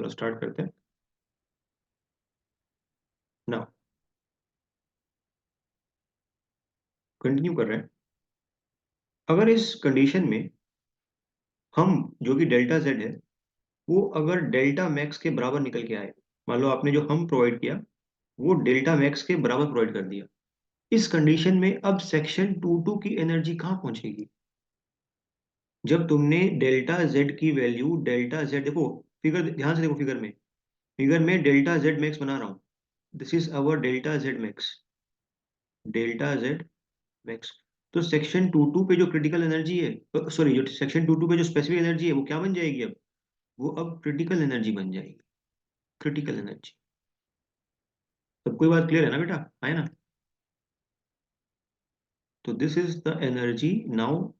चलो स्टार्ट करते हैं ना, कंटिन्यू कर रहे हैं। अगर इस कंडीशन में हम जो कि डेल्टा जेड है वो अगर डेल्टा मैक्स के बराबर निकल के आए, मान लो आपने जो हम प्रोवाइड किया वो डेल्टा मैक्स के बराबर प्रोवाइड कर दिया, इस कंडीशन में अब सेक्शन 22 की एनर्जी कहाँ पहुंचेगी? जब तुमने डेल्टा जेड की वैल्यू डेल्टा जेड, देखो फिगर ध्यान से देखो, फिगर में डेल्टा जेड मैक्स बना रहा हूँ। This is our delta Z max, delta Z max. तो सेक्शन 22 पे जो क्रिटिकल एनर्जी है, सॉरी, जो सेक्शन 22 पे जो स्पेसिफिक एनर्जी है वो क्या बन जाएगी अब? वो अब क्रिटिकल एनर्जी बन जाएगी, क्रिटिकल एनर्जी। सब कोई बात क्लियर है ना बेटा, है ना? तो this is the energy now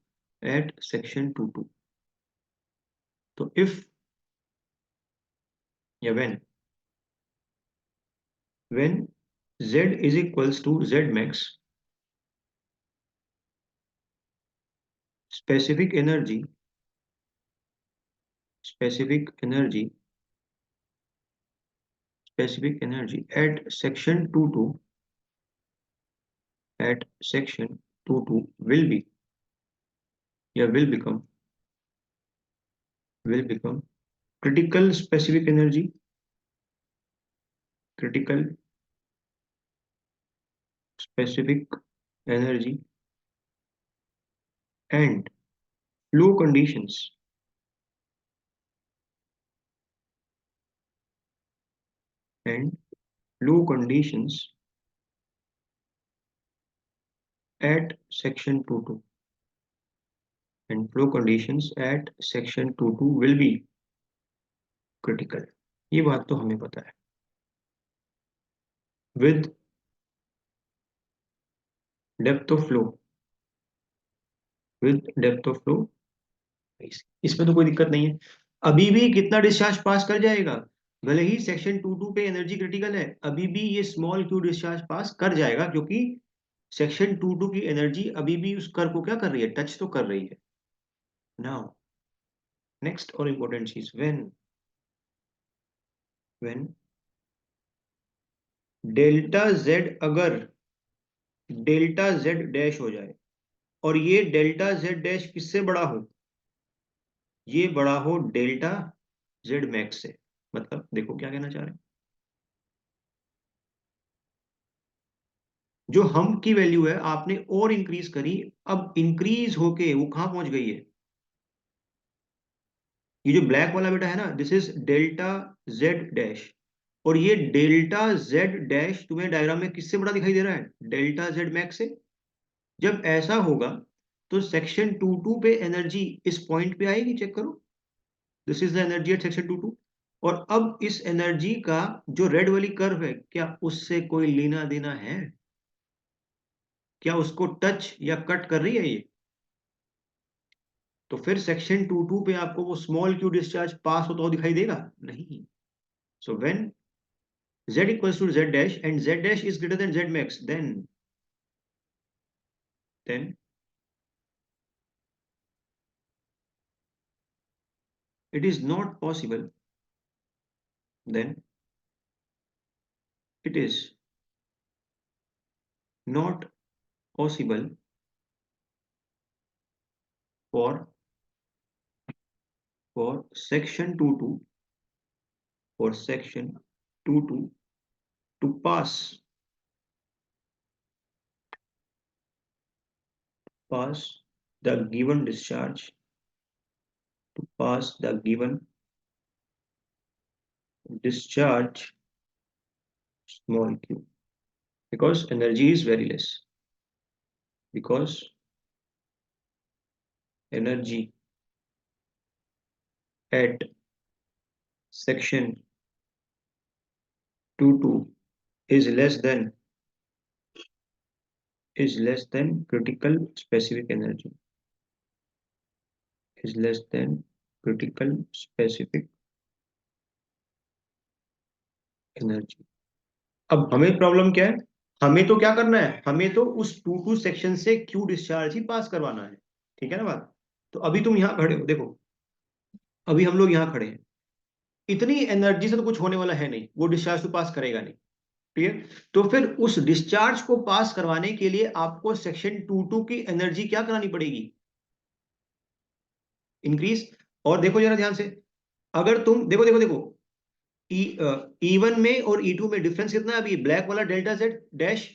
at section 22। तो इफ या when z is equals to z max, specific energy, specific energy, specific energy at section 22, at section 22 will be, या will become critical specific energy, critical specific energy and flow conditions, and flow conditions at section 22, and flow conditions at section 22 will be critical। ये बात तो हमें पता है। with depth of flow, with depth of flow, इसमें तो कोई दिक्कत नहीं है। अभी भी कितना डिस्चार्ज पास कर जाएगा? भले ही सेक्शन 22 पे एनर्जी क्रिटिकल है, अभी भी ये स्मॉल क्यू डिस्चार्ज पास कर जाएगा, क्योंकि सेक्शन 22 की एनर्जी अभी भी उस कर्व को क्या कर रही है? टच तो कर रही है। नाउ नेक्स्ट और इंपॉर्टेंट चीज, व्हेन डेल्टा जेड अगर डेल्टा जेड डैश हो जाए, और ये डेल्टा जेड डैश किससे बड़ा हो? ये बड़ा हो डेल्टा जेड मैक्स से। मतलब देखो क्या कहना चाह रहे हैं, जो हम की वैल्यू है आपने और इंक्रीज करी, अब इंक्रीज होके वो कहां पहुंच गई है? ये जो ब्लैक वाला बेटा है ना, this is delta Z dash, और ये डेल्टा जेड डैश तुम्हें डायग्राम में किससे बड़ा दिखाई दे रहा है? डेल्टा जेड मैक्स से। जब ऐसा होगा तो सेक्शन 22 पे एनर्जी इस पॉइंट पे आएगी, चेक करो, this is the energy at section 22। और अब इस एनर्जी का जो रेड वाली कर्व है, क्या उससे कोई लेना देना है? क्या उसको टच या कट कर रही है ये? तो फिर सेक्शन 22 पे आपको वो स्मॉल क्यू डिस्चार्ज पास होता हुआ दिखाई देगा? नहीं। So when z equals to z dash and z dash is greater than z max, then it is not possible, then it is not possible for section 22, for section 22 to pass the given discharge, to pass the given discharge small q, because energy is very less, because energy at section 22 is less than critical specific energy, is less than critical specific energy। अब हमें problem क्या है? हमें तो क्या करना है, हमें तो उस 22 सेक्शन से क्यू डिस्चार्ज ही पास करवाना है। ठीक है ना बात? तो अभी तुम यहां खड़े हो, देखो अभी हम लोग यहाँ खड़े हैं, इतनी एनर्जी से तो कुछ होने वाला है नहीं, वो डिस्चार्ज तो पास करेगा नहीं। ठीक है, तो फिर उस डिस्चार्ज को पास करवाने के लिए आपको सेक्शन 22 की एनर्जी क्या करानी पड़ेगी, इंक्रीज। और देखो जरा ध्यान से, अगर तुम देखो देखो देखो, ई वन में और ई टू में डिफरेंस कितना है अभी, ब्लैक वाला डेल्टा जेड डैश।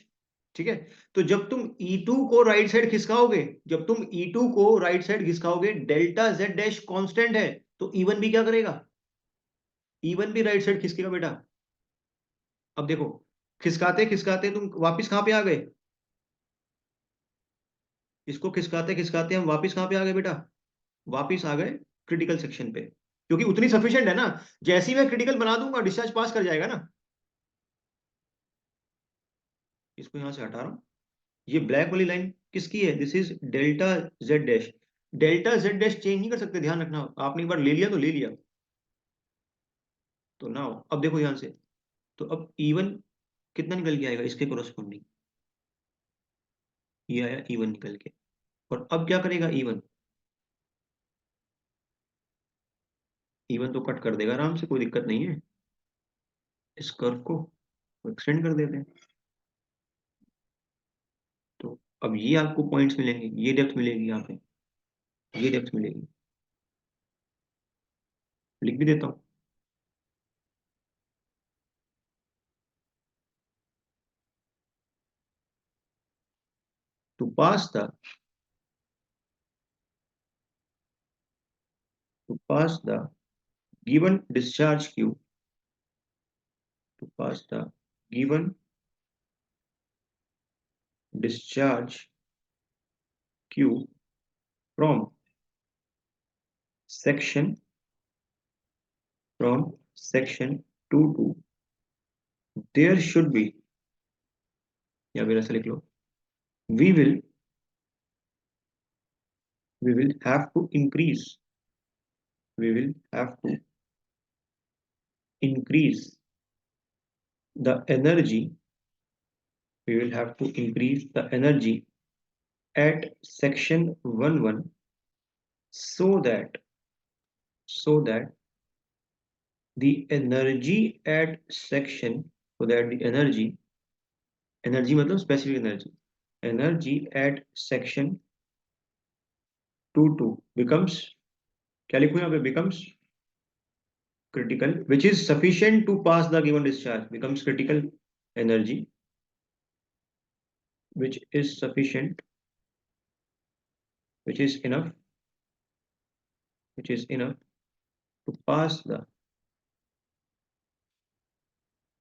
ठीक है, तो जब तुम ई टू को राइट साइड खिसकाओगे, जब तुम ई टू को राइट साइड खिसकाओगे, डेल्टा जेड डैश कांस्टेंट है, तो ई वन भी क्या करेगा, ई वन भी राइट साइड खिसकेगा बेटा। अब देखो, खिसकाते खिसकाते तुम वापिस कहां पे आ गए, इसको खिसकाते खिसकाते हम वापिस कहां पे आ गए बेटा, वापिस आ गए क्रिटिकल सेक्शन पे, क्योंकि उतनी सफिशिएंट है ना। जैसे ही मैं क्रिटिकल बना दूंगा डिस्चार्ज पास कर जाएगा ना। इसको यहां से हटा रहा हूं, ये ब्लैक वाली लाइन किसकी है, this is delta Z dash. Delta Z dash change नहीं कर सकते, ध्यान रखना, आपने एक बार ले लिया तो ले लिया। तो नाउ अब देखो ध्यान से, तो अब इवन कितना निकल के आएगा इसके कोरस्पॉन्डिंग, ये आया इवन निकल के। और अब क्या करेगा इवन, इवन तो कट कर देगा आराम से, कोई दिक्कत नहीं है। इस कर्व को एक्सटेंड कर देते हैं, तो अब ये आपको पॉइंट्स मिलेंगे, ये डेप्थ मिलेगी यहाँ पे, ये डेप्थ मिलेगी, लिख भी देता हूँ। to pass the to pass the given discharge queue, to pass the given discharge queue from section section 2 to, there should be, या फिर ऐसा लिख लो, we will we will have to increase, we will have to increase the energy, we will have to increase the energy at section 11, so that so that the energy at section, so that the energy मतलब specific energy, energy at section 22 becomes, क्या लिखूं यहाँ पे, becomes critical, which is sufficient to pass the given discharge, becomes critical energy which is sufficient, which is enough, which is enough to pass the,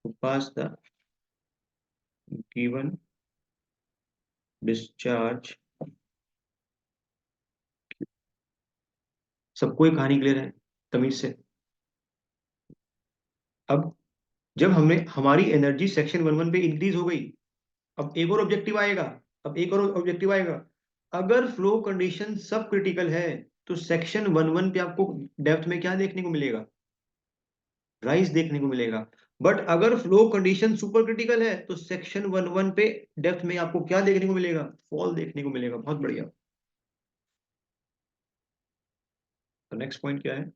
to pass the given discharge। सबको ये कहानी clear है तमीज से। अब जब हमने हमारी एनर्जी सेक्शन 11 पे इंक्रीज हो गई, अब एक और ऑब्जेक्टिव आएगा, अब एक और ऑब्जेक्टिव आएगा, अगर फ्लो कंडीशन सब क्रिटिकल है, तो सेक्शन 11 पे आपको डेप्थ में क्या देखने को मिलेगा, राइज देखने को मिलेगा। बट अगर फ्लो कंडीशन सुपर क्रिटिकल है, तो सेक्शन 11 पे डेप्थ में आपको क्या देखने को मिलेगा, फॉल देखने को मिलेगा। बहुत बढ़िया। तो नेक्स्ट पॉइंट क्या है,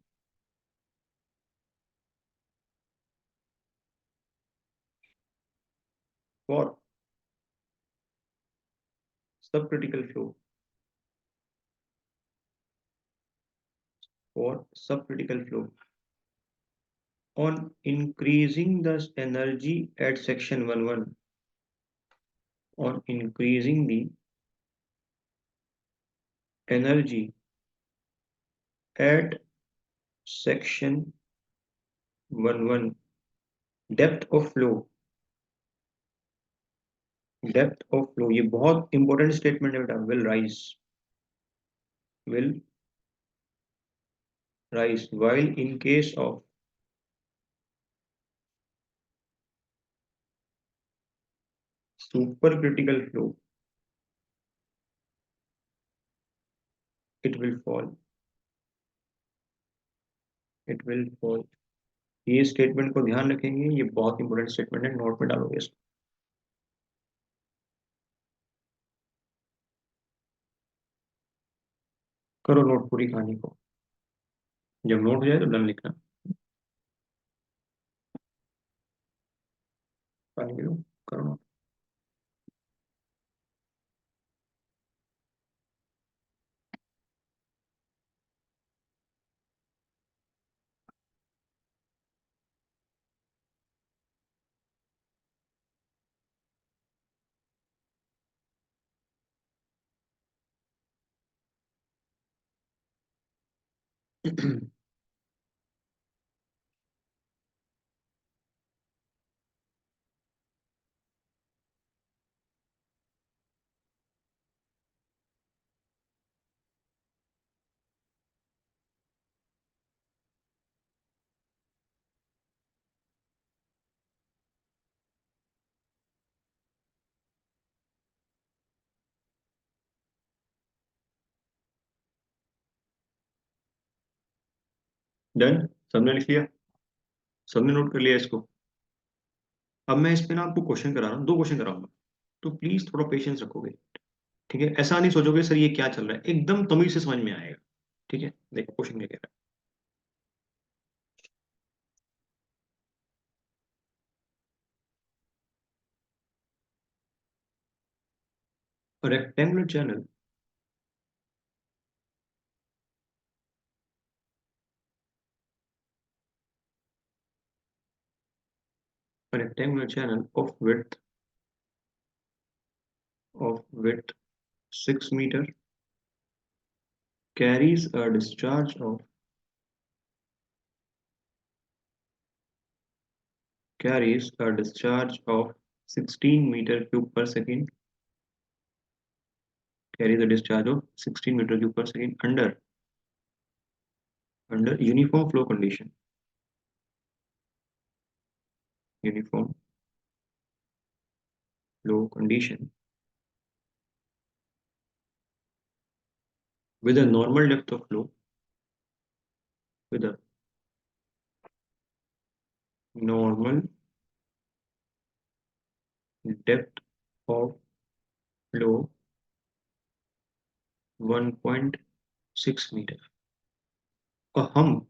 फॉर सब क्रिटिकल फ्लो, फॉर सब critical flow on increasing the energy at section 11, on increasing the energy at section 11, depth of flow, depth of flow, ये बहुत इंपॉर्टेंट स्टेटमेंट है बेटा, will rise while in case of supercritical flow it will fall, it will fall। ये statement को ध्यान रखेंगे, ये बहुत इंपॉर्टेंट स्टेटमेंट है, नोट में डालोगे इसको। करो नोट पूरी कहानी को, जब नोट हो जाए तो डन लिखना। पानी पी लो, करो। डन, सबने लिख लिया, सबने नोट कर लिया इसको। अब मैं इस पे ना आपको क्वेश्चन करा रहा हूँ, 2 क्वेश्चन कराऊंगा, तो प्लीज थोड़ा पेशेंस रखोगे। ठीक है, ऐसा नहीं सोचोगे सर ये क्या चल रहा है, एकदम तमीज से समझ में आएगा। ठीक है, देखो क्वेश्चन क्या कह रहा है। Rectangular channel, rectangular channel of width 6 meter carries a discharge of 16 meter cube per second, carries a discharge of 16 meter cube per second under uniform flow condition, uniform flow condition with a normal depth of flow, with a normal depth of flow 1.6 meter. A hump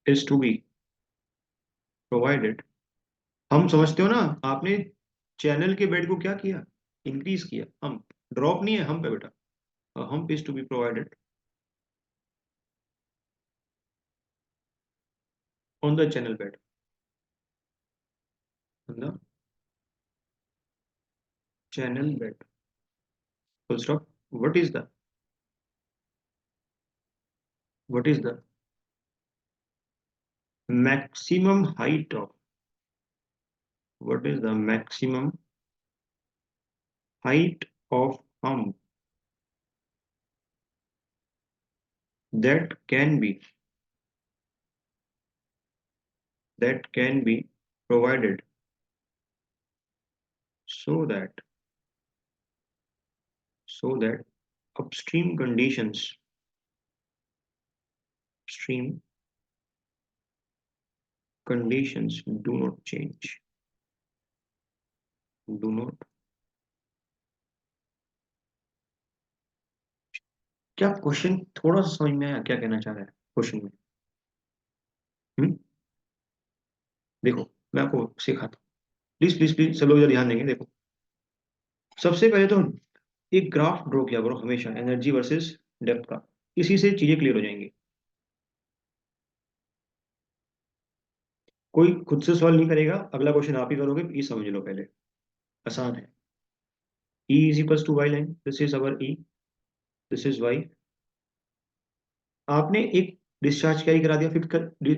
is to be provided। हम समझते हो ना, आपने channel के bed को क्या किया, increase किया। हम ड्रॉप नहीं है, हम पे बेटा। Hump is to be provided on the channel bed, on the channel bed, full stop. What is the what is the maximum height of what is the maximum height of hump that can be that can be provided so that upstream stream conditions do not change, do not। क्या question थोड़ा सा समझ में आया, क्या कहना चाह रहा है क्वेश्चन में? हम्म, देखो मैं आपको सिखाता हूँ, प्लीज प्लीज प्लीज सब लोग इधर ध्यान देंगे। देखो सबसे पहले तो एक ग्राफ ड्रॉ किया करो हमेशा, एनर्जी वर्सेस डेप्थ का, इसी से चीजें क्लियर हो जाएंगी। कोई खुद से सॉल्व नहीं करेगा, अगला क्वेश्चन आप ही करोगे, ये समझ लो पहले, आसान है। E is equals to y line, this is our E, this is y। आपने एक डिस्चार्ज कैरी करा दिया,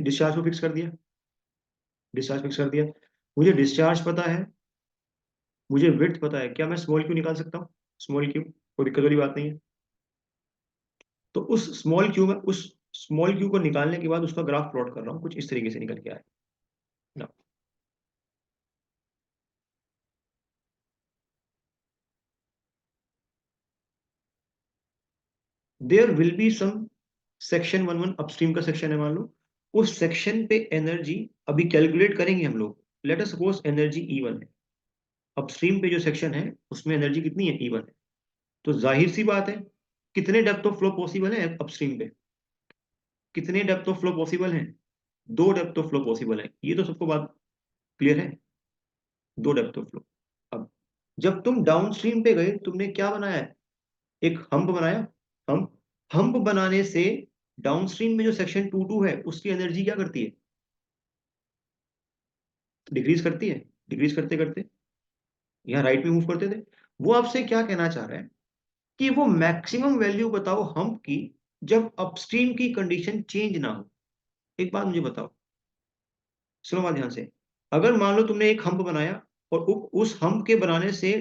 डिस्चार्ज को फिक्स कर दिया, डिस्चार्ज फिक्स कर दिया। मुझे डिस्चार्ज पता है, मुझे विड्थ पता है, क्या मैं स्मॉल क्यू निकाल सकता हूँ? स्मॉल क्यू, कोई दिक्कत वाली बात नहीं है। तो उस स्मॉल क्यू को निकालने के बाद उसका ग्राफ प्लॉट कर रहा हूँ, कुछ इस तरीके से निकल के आए ना। There will be some section 1 1 upstream का सेक्शन है मान लो, उस सेक्शन पे एनर्जी अभी कैलकुलेट करेंगे हम लोग। Let us suppose energy E1 है, अपस्ट्रीम पे जो सेक्शन है उसमें एनर्जी कितनी है, E1 है। तो जाहिर सी बात है, कितने डेप्थ ऑफ फ्लो पॉसिबल है अपस्ट्रीम पे, कितने डेप्थ ऑफ फ्लो पॉसिबल हैं? दो डेप्थ ऑफ फ्लो पॉसिबल है, ये तो सबको बात क्लियर है। दो डेप्थ ऑफ फ्लो। अब जब तुम डाउनस्ट्रीम पे गए, तुमने क्या बनाया है? एक हम्प बनाया। हम्प हम्प बनाने से डाउनस्ट्रीम में जो सेक्शन 22 है उसकी एनर्जी क्या करती है? डिक्रीज करती है। डिक्रीज करते करते यहाँ राइट में मूव करते थे। वो आपसे क्या कहना चाह रहा है कि वो मैक्सिमम वैल्यू बताओ हम्प की, जब अपस्ट्रीम की कंडीशन चेंज ना हो। एक बात मुझे बताओ, सुनो बात ध्यान से। अगर मान लो तुमने एक हम्प बनाया और उस हम्प के बनाने से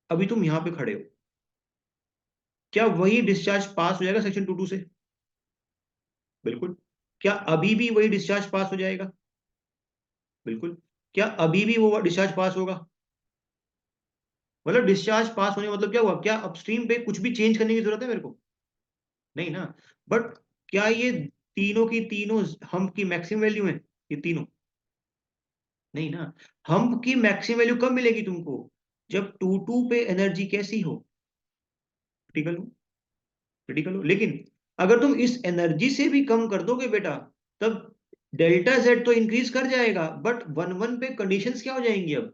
अभी तुम यहां पे खड़े हो, क्या वही डिस्चार्ज पास हो जाएगा सेक्शन 22 से? बिल्कुल। क्या अभी भी वही डिस्चार्ज पास हो जाएगा? बिल्कुल। क्या अभी भी वो डिस्चार्ज पास होगा? मतलब डिस्चार्ज पास होने का मतलब क्या हुआ? क्या अपस्ट्रीम पे कुछ भी चेंज करने की जरूरत है मेरे को? नहीं ना। बट क्या ये तीनों की तीनों हम्प की मैक्सिमम वैल्यू है? ये तीनों नहीं ना। हम्प की मैक्सिमम वैल्यू कब मिलेगी तुमको? जब टू टू पे एनर्जी कैसी हो? क्रिटिकल हो। क्रिटिकल हो। लेकिन अगर तुम इस एनर्जी से भी कम कर दोगे बेटा, तब डेल्टा जेड तो इंक्रीज कर जाएगा, बट वन वन पे कंडीशंस क्या हो जाएंगी अब?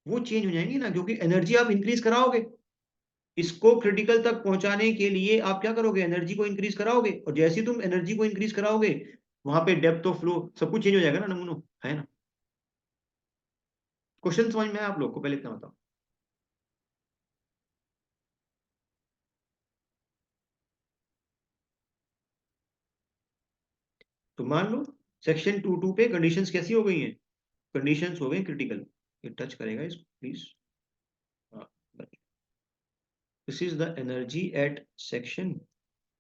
वो चेंज हो जाएंगी ना, क्योंकि एनर्जी आप इंक्रीज कराओगे। इसको क्रिटिकल तक पहुंचाने के लिए आप क्या करोगे? एनर्जी को इंक्रीज कराओगे, और जैसे ही तुम एनर्जी को इंक्रीज कराओगे, वहां पे डेप्थ ऑफ फ्लो सब कुछ चेंज हो जाएगा ना, नमूनो है ना। क्वेश्चन समझ में आया आप लोग को? पहले इतना बताओ। तो मान लो सेक्शन 22 पे कंडीशंस कैसी हो गई हैं? कंडीशंस हो गई क्रिटिकल। ये टच करेगा इसको please. This is the energy at section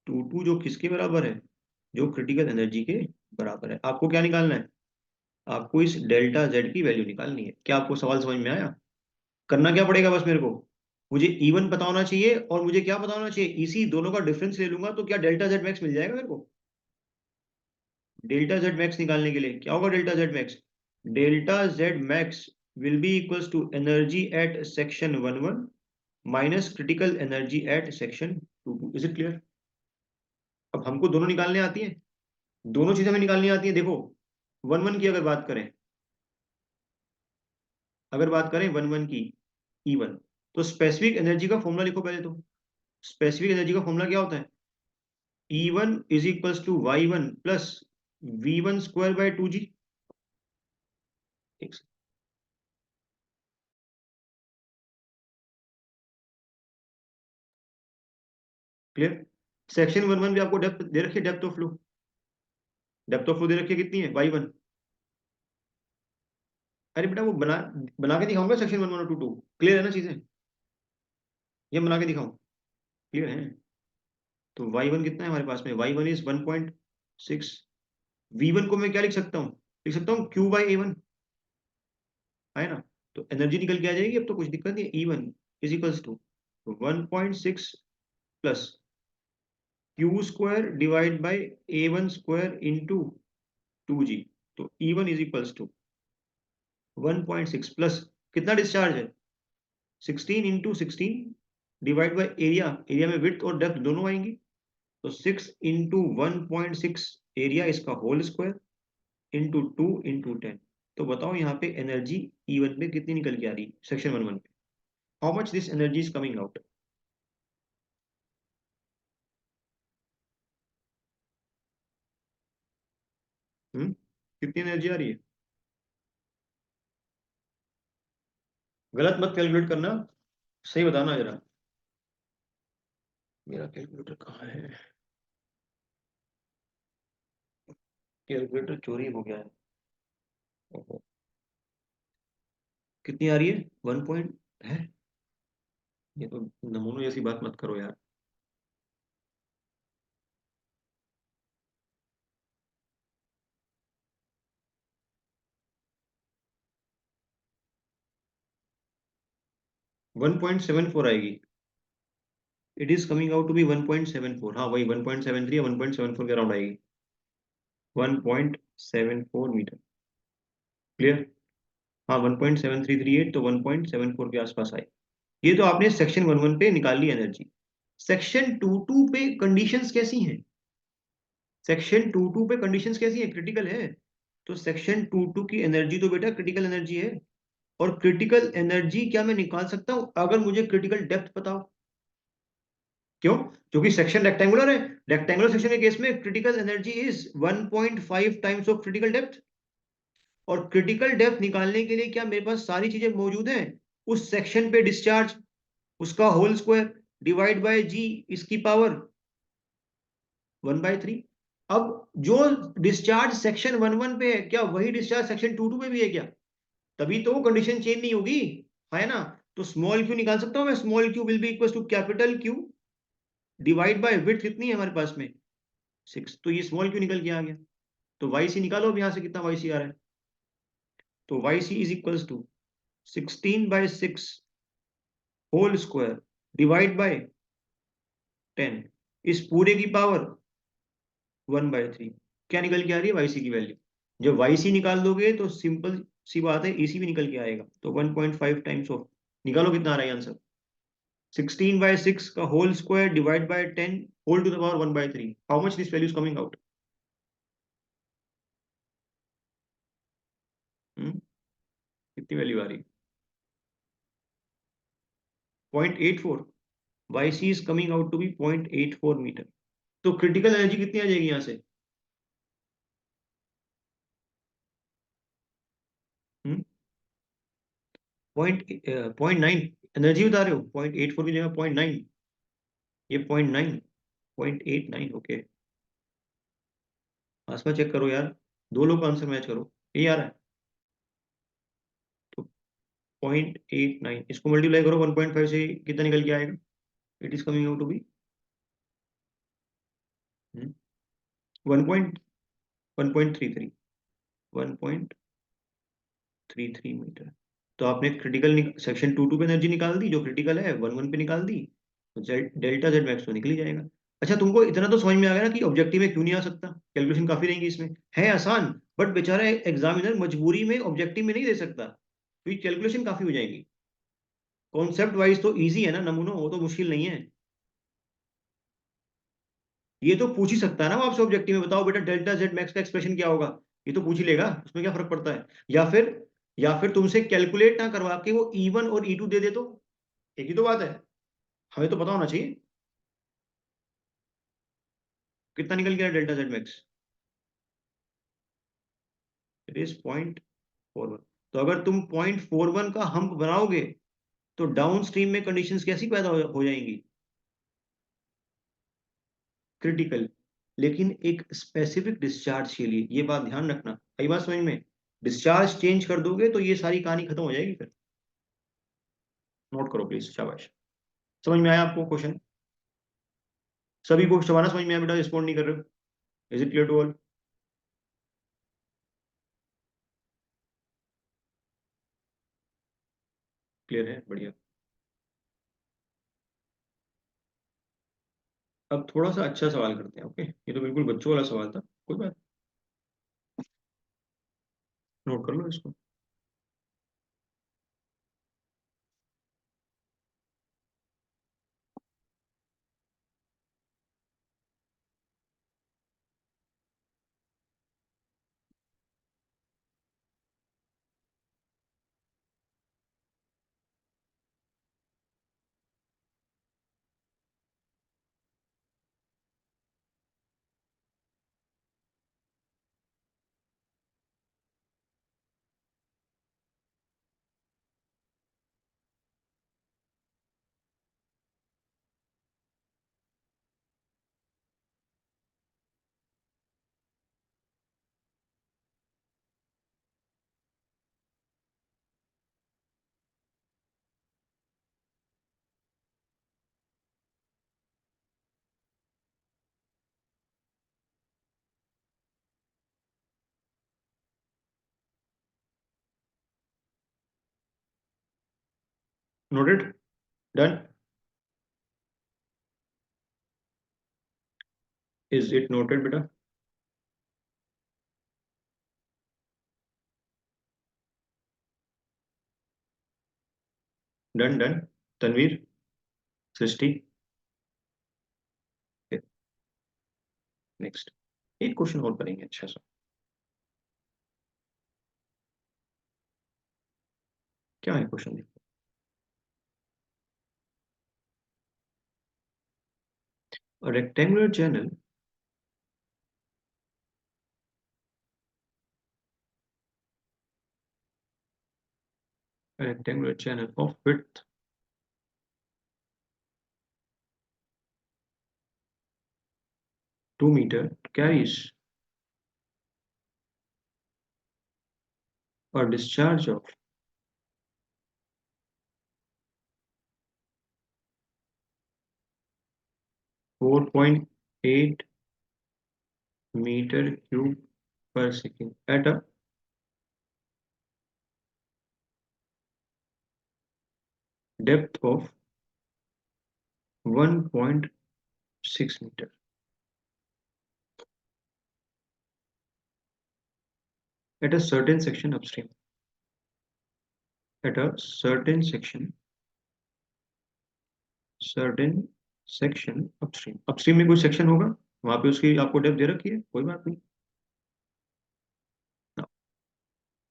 22, जो किसके बराबर है? जो क्रिटिकल एनर्जी के बराबर है। आपको क्या निकालना है? आपको इस डेल्टा जेड की वैल्यू निकालनी है। क्या आपको सवाल समझ में आया? करना क्या पड़ेगा बस मेरे को? मुझे E1 पता होना चाहिए, और मुझे क्या पता होना चाहिए? इसी दोनों का डिफरेंस ले लूंगा तो क्या डेल्टा जेड मैक्स मिल जाएगा मेरे को। डेल्टा जेड मैक्स निकालने के लिए क्या होगा? Delta Z max, delta Z max will be equals to energy at section 11 minus critical energy at section 22। Is it clear? अब हमको दोनों निकालने आती है। दोनों चीजें हमें निकालनी आती है। देखो, वन वन की अगर बात करें, वन वन की E1, तो स्पेसिफिक एनर्जी का फॉर्मूला लिखो पहले तो। स्पेसिफिक एनर्जी का फॉर्मूला क्या होता है? E1 is equals to Y1 plus V1 square by 2G। Clear? Section 11 भी आपको डेप्थ दे रखी है, depth of flow. Depth of flow दे रखी है, कितनी है? Y1। अरे बेटा वो बना बना के दिखाऊंगा सेक्शन 11 और 22। क्लियर है ना चीजें? ये बना के दिखाऊं? क्लियर है? तो Y1 कितना है हमारे पास में? Y1 is 1.6। V1 को मैं क्या लिख सकता हूँ? लिख सकता हूँ Q/A1, है ना। तो एनर्जी निकल के आ जाएगी, अब तो कुछ दिक्कत नहीं है। E1 is equals to 1.6 plus Q square divide by A1 square into 2G। तो E1 is equals to 1.6 plus कितना डिस्चार्ज है? 16 into 16 divide by area. Area में विड्थ और डेप्थ दोनों आएंगी। तो 6 इंटू 1.6 एरिया इसका होल स्क्वायर इंटू 2 इंटू 10। तो बताओ यहाँ पे एनर्जी E1 पे कितनी निकल के आ रही सेक्शन 11 पे? How much this energy is coming out? कितनी एनर्जी आ रही है? गलत मत कैलकुलेट करना, सही बताना जरा। मेरा कैलकुलेटर कहाँ है? कैलकुलेटर चोरी हो गया है। ओहो। कितनी आ रही है? 1 पॉइंट है? ये तो नमूनों जैसी बात मत करो यार। 1.74 आएगी। It is coming out to be 1.74। हाँ वही 1.73 या 1.74 के अराउंड आएगी। 1.74 मीटर। क्लियर? हाँ 1.7338, तो 1.74 के आसपास आई। ये तो आपने सेक्शन 11 पे निकाल ली एनर्जी। सेक्शन 22 पे कंडीशंस कैसी हैं? सेक्शन 22 पे कंडीशंस कैसी है, क्रिटिकल है। तो सेक्शन 22 की एनर्जी तो बेटा क्रिटिकल एनर्जी है। और क्रिटिकल एनर्जी क्या मैं निकाल सकता हूं अगर मुझे क्रिटिकल डेप्थ पता हो? क्यों? क्योंकि सेक्शन रेक्टेंगुलर है। रेक्टेंगुलर सेक्शन के केस में critical energy is 1.5 times of critical depth. और क्रिटिकल डेप्थ निकालने के लिए क्या मेरे पास सारी चीजें मौजूद हैं? उस सेक्शन पे डिस्चार्ज, उसका होल स्क्वायर डिवाइड बाय जी, इसकी पावर 1/3। अब जो डिस्चार्ज सेक्शन 11 पे है, क्या वही डिस्चार्ज सेक्शन 22 पे भी है क्या? तभी तो कंडीशन चेंज नहीं होगी, है ना? तो स्मॉल क्यू निकाल सकता हूं मैं, small Q will be equal to capital Q divide by width कितनी है हमारे पास में, 6। तो ये स्मॉल क्यू निकल के आ गया। तो वाई सी निकालो अब यहां से कितना वाई सी आ रहा है। तो Y C is equal to 16/6 whole square divide by 10, इस पूरे की पावर 1/3। क्या निकल के आ रही है वाई सी की वैल्यू? जब वाई सी निकाल दोगे तो सिंपल सी बात है, एसी भी निकल के आएगा। तो 1.5 टाइम्स ऑफ, निकालो कितना आ रहा है आंसर। 16/6 का whole square divide by 10 whole to the power 1/3। How much this value is coming out? कितनी वैल्यू आ रही है? 0.84। Y C is coming out to be 0.84 metre. तो क्रिटिकल एनर्जी कितनी आ जाएगी यहाँ से? पॉइंट 0.9 एनर्जी बता रहे हो? 0.84 की जगह 0.9। ये 0.9, 0.89। ओके, आसपास चेक करो यार, दो लोग का आंसर मैच करो। ये आ रहा है। तो 0.89 इसको मल्टीप्लाई करो 1.5 से, कितना निकल के आएगा? It is coming out to be 1.33, 1.33 metre. तो आपने क्रिटिकल सेक्शन 22 पे एनर्जी निकाल दी, जो क्रिटिकल है 11 पे निकाल दी। तो डेल्टा जेड मैक्स तो निकल ही जाएगा। अच्छा, तुमको इतना तो समझ में आ गया ना कि ऑब्जेक्टिव में क्यों नहीं आ सकता? कैलकुलेशन काफी रहेंगी इसमें, है आसान। बट बेचारा एग्जामिनर मजबूरी में ऑब्जेक्टिव में नहीं दे सकता, तो कैलकुलेशन काफी हो जाएगी। कॉन्सेप्ट वाइज तो इजी है ना नमूनो, वो तो मुश्किल नहीं है। ये तो पूछ ही सकता है ना वो आपसे ऑब्जेक्टिव में, बताओ बेटा डेल्टा जेड मैक्स का एक्सप्रेशन क्या होगा। ये तो पूछ ही लेगा, उसमें क्या फर्क पड़ता है। या फिर तुमसे कैलकुलेट ना करवा के वो E1 और E2 दे दे तो एक ही तो बात है। हमें तो पता होना चाहिए कितना निकल गया delta Z max. It is 0.41। तो अगर तुम 0.41 का हम्प बनाओगे तो डाउन स्ट्रीम में कंडीशंस कैसी पैदा हो जाएंगी? क्रिटिकल। लेकिन एक स्पेसिफिक डिस्चार्ज के लिए, ये बात ध्यान रखना, कई बात समझ में। डिस्चार्ज चेंज कर दोगे तो ये सारी कहानी खत्म हो जाएगी फिर। नोट करो प्लीज, शाबाश। समझ में आया आपको क्वेश्चन? सभी को शबाना समझ में आया बेटा? रिस्पॉन्ड नहीं कर रहे हो? Is it clear to all? Clear है, बढ़िया। अब थोड़ा सा अच्छा सवाल करते हैं। ओके, ये तो बिल्कुल बच्चों वाला सवाल था, कोई बात। नोट कर लो इसको। Noted? Done? Is it noted बेटा? Done done. Tanveer, Srishti, next. एक क्वेश्चन और करेंगे अच्छा सा। क्या है क्वेश्चन देखो। A rectangular channel of width 2 meter carries a discharge of 4.8 meter cube per second at a depth of 1.6 meter at a certain section upstream. At a certain section upstream. Upstream में कोई section होगा, वहां पे उसकी आपको depth दे रखी है, कोई बात नहीं।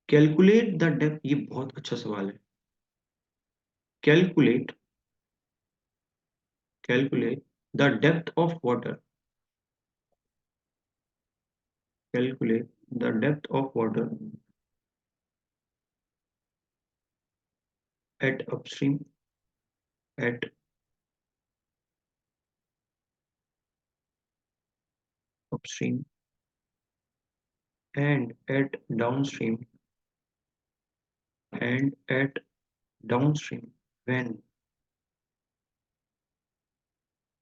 कैलकुलेट द डेप्थ, ये बहुत अच्छा सवाल है। Calculate calculate the depth of water calculate the depth of water at at upstream and at downstream when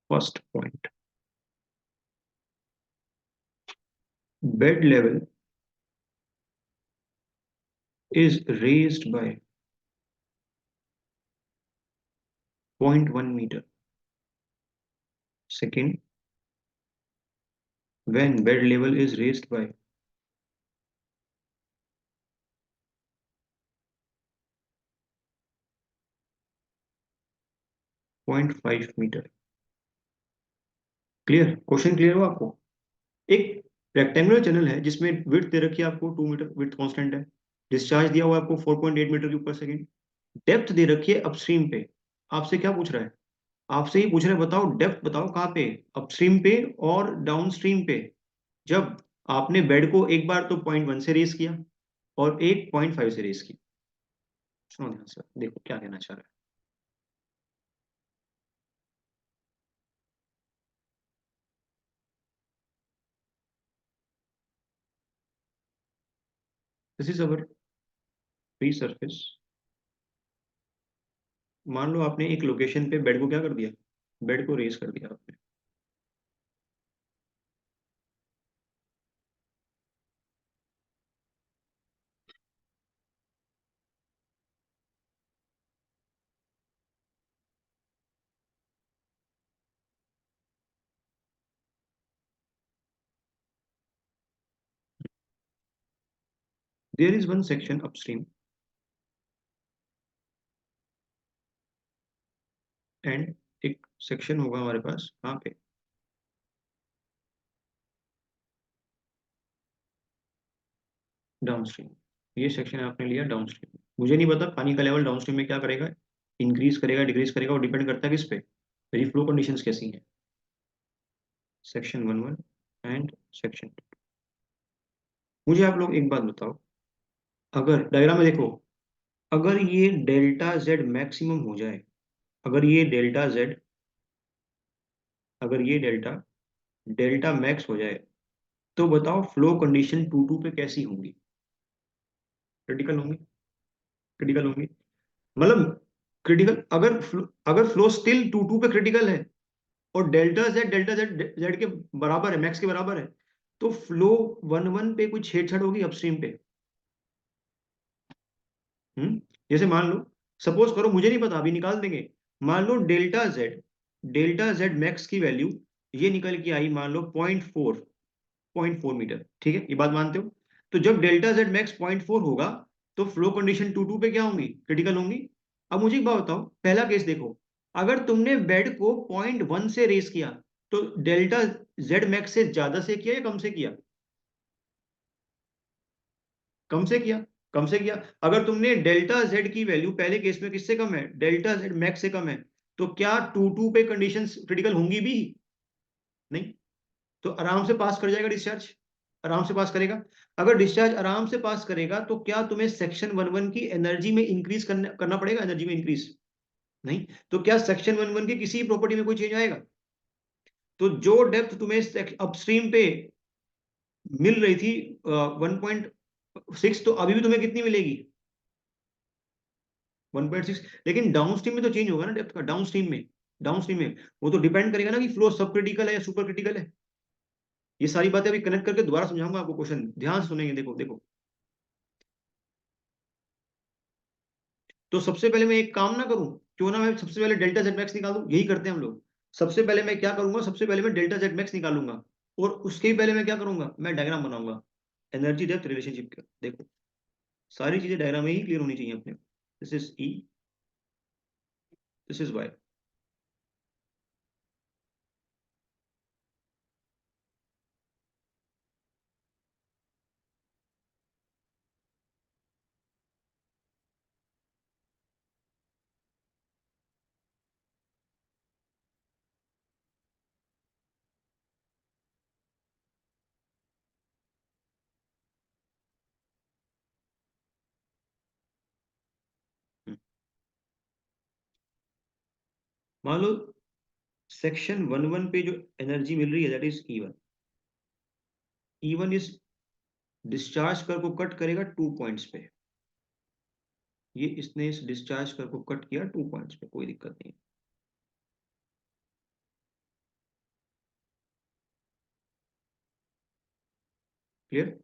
first point bed level is raised by 0.1 meter. Second, when bed level is raised by 0.5 meter. Clear? Question clear हो आपको? एक rectangular channel है जिसमें width दे रखी है आपको 2 metre, width constant है। Discharge दिया हुआ है आपको 4.8 मीटर क्यूब पर सेकेंड। डेप्थ दे रखी है अपस्ट्रीम पे। आपसे क्या पूछ रहा है? आपसे ही पूछ रहे हैं, बताओ डेप्थ बताओ कहाँ पे, अपस्ट्रीम पे और डाउनस्ट्रीम पे। जब आपने बेड को एक बार तो 0.1 से रेस किया और एक 0.5 से रेस किया। सुनो ध्यान से, देखो क्या कहना चाह रहा है। This is our free surface. मान लो आपने एक लोकेशन पे बेड को क्या कर दिया, बेड को रेस कर दिया आपने। There is one section upstream and एक सेक्शन होगा हमारे पास कहाँ पे, डाउनस्ट्रीम। ये सेक्शन आपने लिया डाउनस्ट्रीम। मुझे नहीं पता पानी का लेवल डाउनस्ट्रीम में क्या करेगा, इंक्रीज करेगा डिक्रीज करेगा, वो डिपेंड करता है किस पे, मेरी फ्लो कंडीशंस कैसी हैं। Section 1 1 and section 2। मुझे आप लोग एक बात बताओ, अगर डायग्राम में देखो, अगर ये डेल्टा जेड मैक्सिमम हो जाए, अगर ये डेल्टा जेड अगर ये डेल्टा डेल्टा मैक्स हो जाए, तो बताओ फ्लो कंडीशन टू टू पे कैसी होंगी? क्रिटिकल होंगी? क्रिटिकल होंगी मतलब क्रिटिकल, अगर फ्लो स्टिल टू टू पे क्रिटिकल है और डेल्टा जेड जेड के बराबर है, मैक्स के बराबर है, तो फ्लो 1 1 पे कुछ छेड़छाड़ होगी अपस्ट्रीम पे। जैसे मान लो, सपोज करो, मुझे नहीं पता, अभी निकाल देंगे। मान लो डेल्टा जेड मैक्स की वैल्यू ये निकल के आई, मान लो 0.4 मीटर, ठीक है, ये बात मानते हो? तो जब डेल्टा जेड मैक्स 0.4 होगा, तो फ्लो कंडीशन टू टू पे क्या होंगी, क्रिटिकल होंगी। अब मुझे एक बात बताओ, पहला केस देखो, अगर तुमने बेड को 0.1 से रेस किया, तो डेल्टा जेड मैक्स से ज्यादा से किया या कम से किया? कम से किया। कम से किया। अगर तुमने डेल्टा जेड की वैल्यू पहले केस में किससे कम है, डेल्टा जेड मैक्स से कम है, तो क्या टू टू पे कंडीशंस क्रिटिकल होंगी भी? नहीं। तो आराम से पास कर जाएगा डिस्चार्ज, आराम से पास करेगा। अगर डिस्चार्ज आराम से पास करेगा तो क्या तुम्हें सेक्शन 11 की एनर्जी में इंक्रीज करना पड़ेगा, एनर्जी में इंक्रीज? नहीं। तो क्या सेक्शन 11 की किसी प्रॉपर्टी में कोई चेंज आएगा? तो जो डेप्थ तुम्हें अपस्ट्रीम पे मिल रही थी 1.6, तो अभी भी तुम्हें कितनी मिलेगी? 1.6। लेकिन डाउनस्ट्रीम में तो चेंज होगा ना डेप्थ का, डाउनस्ट्रीम में। डाउनस्ट्रीम में वो तो डिपेंड करेगा ना कि फ्लो सब क्रिटिकल है या सुपर क्रिटिकल है। ये सारी बातें अभी कनेक्ट करके दोबारा समझाऊंगा आपको, क्वेश्चन ध्यान से सुनेंगे, देखो देखो। तो सबसे पहले मैं एक काम ना करूं, क्यों ना मैं सबसे पहले डेल्टा जेड मैक्स निकाल दूं, यही करते हैं हम लोग। सबसे पहले मैं क्या करूंगा, सबसे पहले मैं डेल्टा जेड मैक्स निकालूंगा, और उसके ही पहले मैं क्या करूंगा, मैं डायग्राम बनाऊंगा एनर्जी डेप्थ रिलेशनशिप का। देखो सारी चीजें डायग्राम में ही क्लियर होनी चाहिए अपने। This is E, this is Y. मान लो सेक्शन 11 पे जो एनर्जी मिल रही है that is E one. E one is discharge कर को कट करेगा 2 पॉइंट्स पे। ये इसने इस डिस्चार्ज कर को कट किया 2 पॉइंट्स पे, कोई दिक्कत नहीं। क्लियर।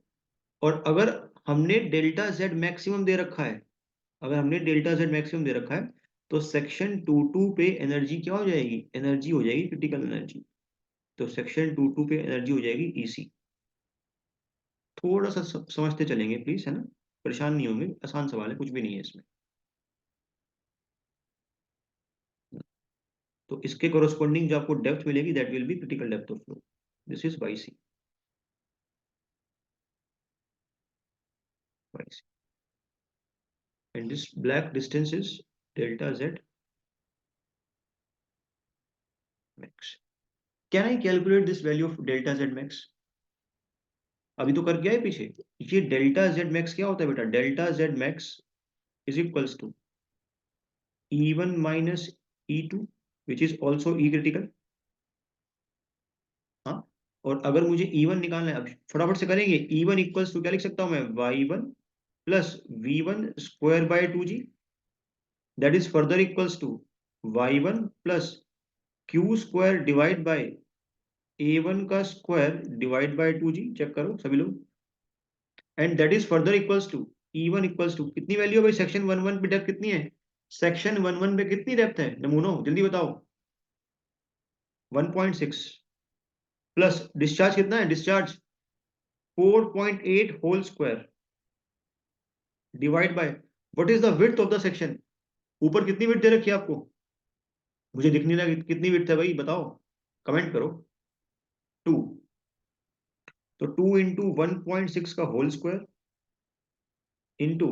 और अगर हमने डेल्टा जेड मैक्सिमम दे रखा है, अगर हमने डेल्टा जेड मैक्सिमम दे रखा है, तो सेक्शन 22 पे एनर्जी क्या हो जाएगी, एनर्जी हो जाएगी क्रिटिकल एनर्जी। तो सेक्शन 22 पे एनर्जी हो जाएगी ईसी। थोड़ा सा समझते चलेंगे प्लीज, है ना? परेशान नहीं होंगे, आसान सवाल है, कुछ भी नहीं है इसमें। तो इसके कोरोस्पोंडिंग जो आपको डेप्थ मिलेगी that will be critical depth of flow. This is Y C. Y C and this black distance is delta Z max. Can I calculate this value of delta Z max? अभी तो कर गया है पीछे। ये delta Z max क्या होता है बेटा, delta Z max is equals to E one minus E two which is also E critical. हाँ। और अगर मुझे ई वन निकालना है, अब फटाफट से करेंगे। ई वन इक्वल्स टू क्या लिख सकता हूं मैं, Y one plus V one square by two G, that is further equals to Y one plus Q square divide by A one का square divide by two G. Check करो सभी लोग। And that is further equals to E one equals to कितनी value है भाई, section 11 पे depth कितनी है, सेक्शन 11 पे कितनी डेप्थ है नमूनो, जल्दी बताओ। 1.6 प्लस डिस्चार्ज कितना है, discharge 4.8 whole square divide by what is the width of the section. ऊपर कितनी विड्थ दे रखी है आपको, मुझे दिख नहीं रहा कितनी विड्थ है भाई, बताओ, कमेंट करो। 2। तो 2 इंटू 1.6 का होल स्क्वायर इंटू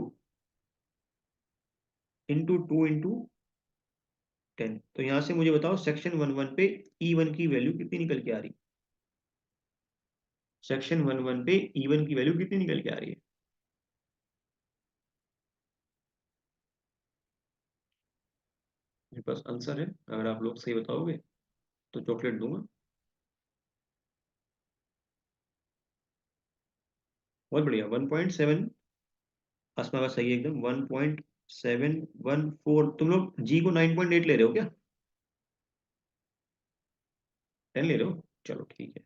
2 इंटू 10। तो यहां से मुझे बताओ सेक्शन 11 पे ई वन की वैल्यू कितनी निकल के आ रही है, सेक्शन 11 पे ई वन की वैल्यू कितनी निकल के आ रही है? मेरे पास आंसर है, अगर आप लोग सही बताओगे तो चॉकलेट दूंगा। बहुत बढ़िया, 1.7। आसमा का सही है एकदम, 1.714। तुम लोग जी को 9.8 ले रहे हो क्या, 10 ले रहे हो? चलो ठीक है।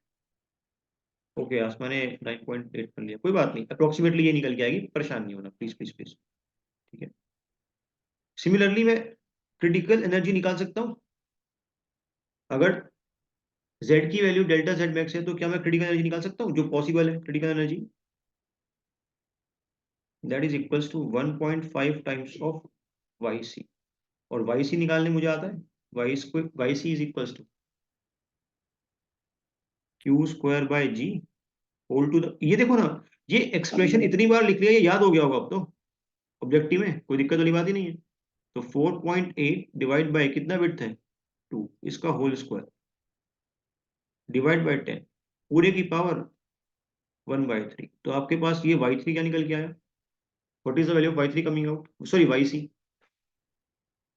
ओके, आसमा ने 9.8 कर लिया, कोई बात नहीं, अप्रोक्सीमेटली ये निकल के आएगी, परेशान नहीं होना प्लीज प्लीज प्लीज। ठीक है। सिमिलरली मैं क्रिटिकल एनर्जी निकाल सकता हूँ। अगर z की वैल्यू डेल्टा z मैक्स है तो क्या मैं क्रिटिकल एनर्जी निकाल सकता हूँ, जो पॉसिबल है critical energy, that is equals to 1.5 times of Y C. और वाई सी निकालने मुझे आता है, Y square Y C is equals to Q square by G whole to the, ये देखो ना, ये एक्सप्रेशन इतनी बार लिख लिया, ये याद हो गया होगा अब तो, ऑब्जेक्टिव में कोई दिक्कत वाली बात ही नहीं है। तो 4.8 डिवाइड बाय कितना बिट है, 2, इसका होल स्क्वायर डिवाइड बाय 10 पूरे की पावर 1/3। तो आपके पास ये y3 क्या निकल के आया, what is the value of y3 coming out, sorry yc,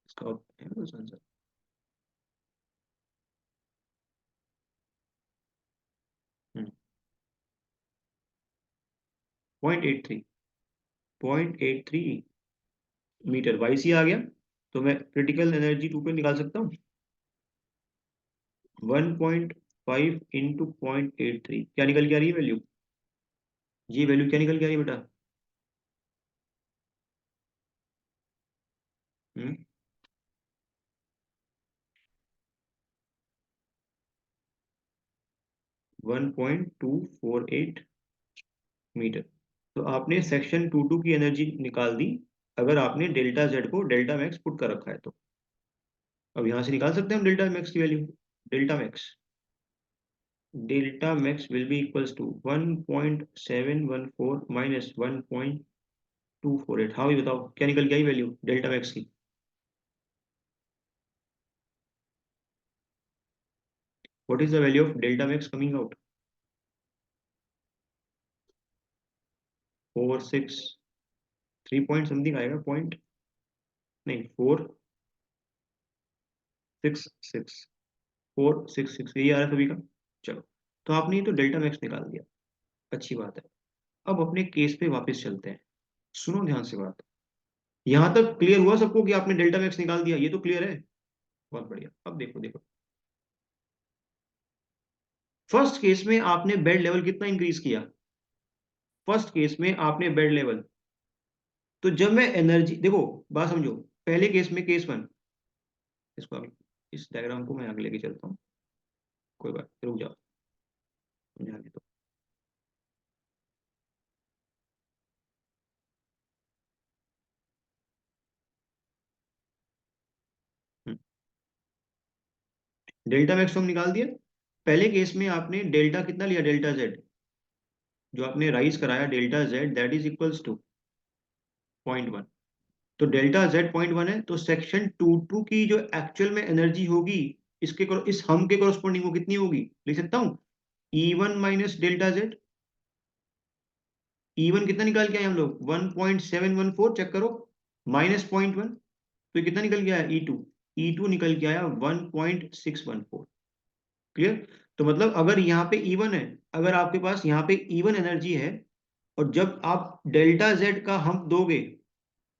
इसका है ना आंसर। 0.83, 0.83 मीटर yc आ गया। तो मैं क्रिटिकल एनर्जी 2 पे निकाल सकता हूँ, 1.5 इंटू 0.83, क्या निकल के आ रही है वैल्यू, ये वैल्यू क्या निकल के आ रही है बेटा, 1.248 मीटर। तो आपने सेक्शन 2 की एनर्जी निकाल दी, अगर आपने डेल्टा जेड को डेल्टा मैक्स पुट कर रखा है तो। अब यहां से निकाल सकते हैं हम डेल्टा मैक्स की value, delta max will be equals to 1.714 minus 1.248। हाँ भाई बताओ क्या निकल गई वैल्यू डेल्टा मैक्स की, what is the value of delta max coming out, 463 point something आएगा, पॉइंट नहीं, 466 यही आ रहा है सभी का। चलो, तो आपने ये तो डेल्टा मैक्स निकाल दिया, अच्छी बात है। अब अपने केस पे वापस चलते हैं, सुनो ध्यान से बात, यहां तक क्लियर हुआ सबको कि आपने डेल्टा मैक्स निकाल दिया, ये तो क्लियर है, बहुत बढ़िया। अब देखो देखो, फर्स्ट केस में आपने बेड लेवल कितना इंक्रीज किया, फर्स्ट केस में आपने बेड लेवल, तो जब मैं एनर्जी देखो, बात समझो, पहले केस में केस वन, इसको आगे, इस डायग्राम को मैं आगे लेके चलता हूँ, कोई बात, रुक जाओ, समझाने दो। डेल्टा मैक्स तो हम निकाल दिया, पहले केस में आपने डेल्टा कितना लिया, डेल्टा जेड जो आपने राइज कराया, delta Z that is equals to 0.1। तो डेल्टा जेड 0.1 है, तो सेक्शन 2 की जो एक्चुअल में एनर्जी होगी, इस हम के कोरस्पॉन्डिंग वो कितनी होगी, लिख सकता हूँ, E1 minus delta Z. E1 कितना निकाल के आए हम लोग, 1.714, चेक करो, माइनस 0.1, तो ये कितना निकल गया है, E2 निकल के आया 1.614। क्लियर। तो मतलब अगर यहाँ पे E1 है, अगर आपके पास यहाँ पे E1 एनर्जी है, और जब आप डेल्टा जेड का हम दोगे,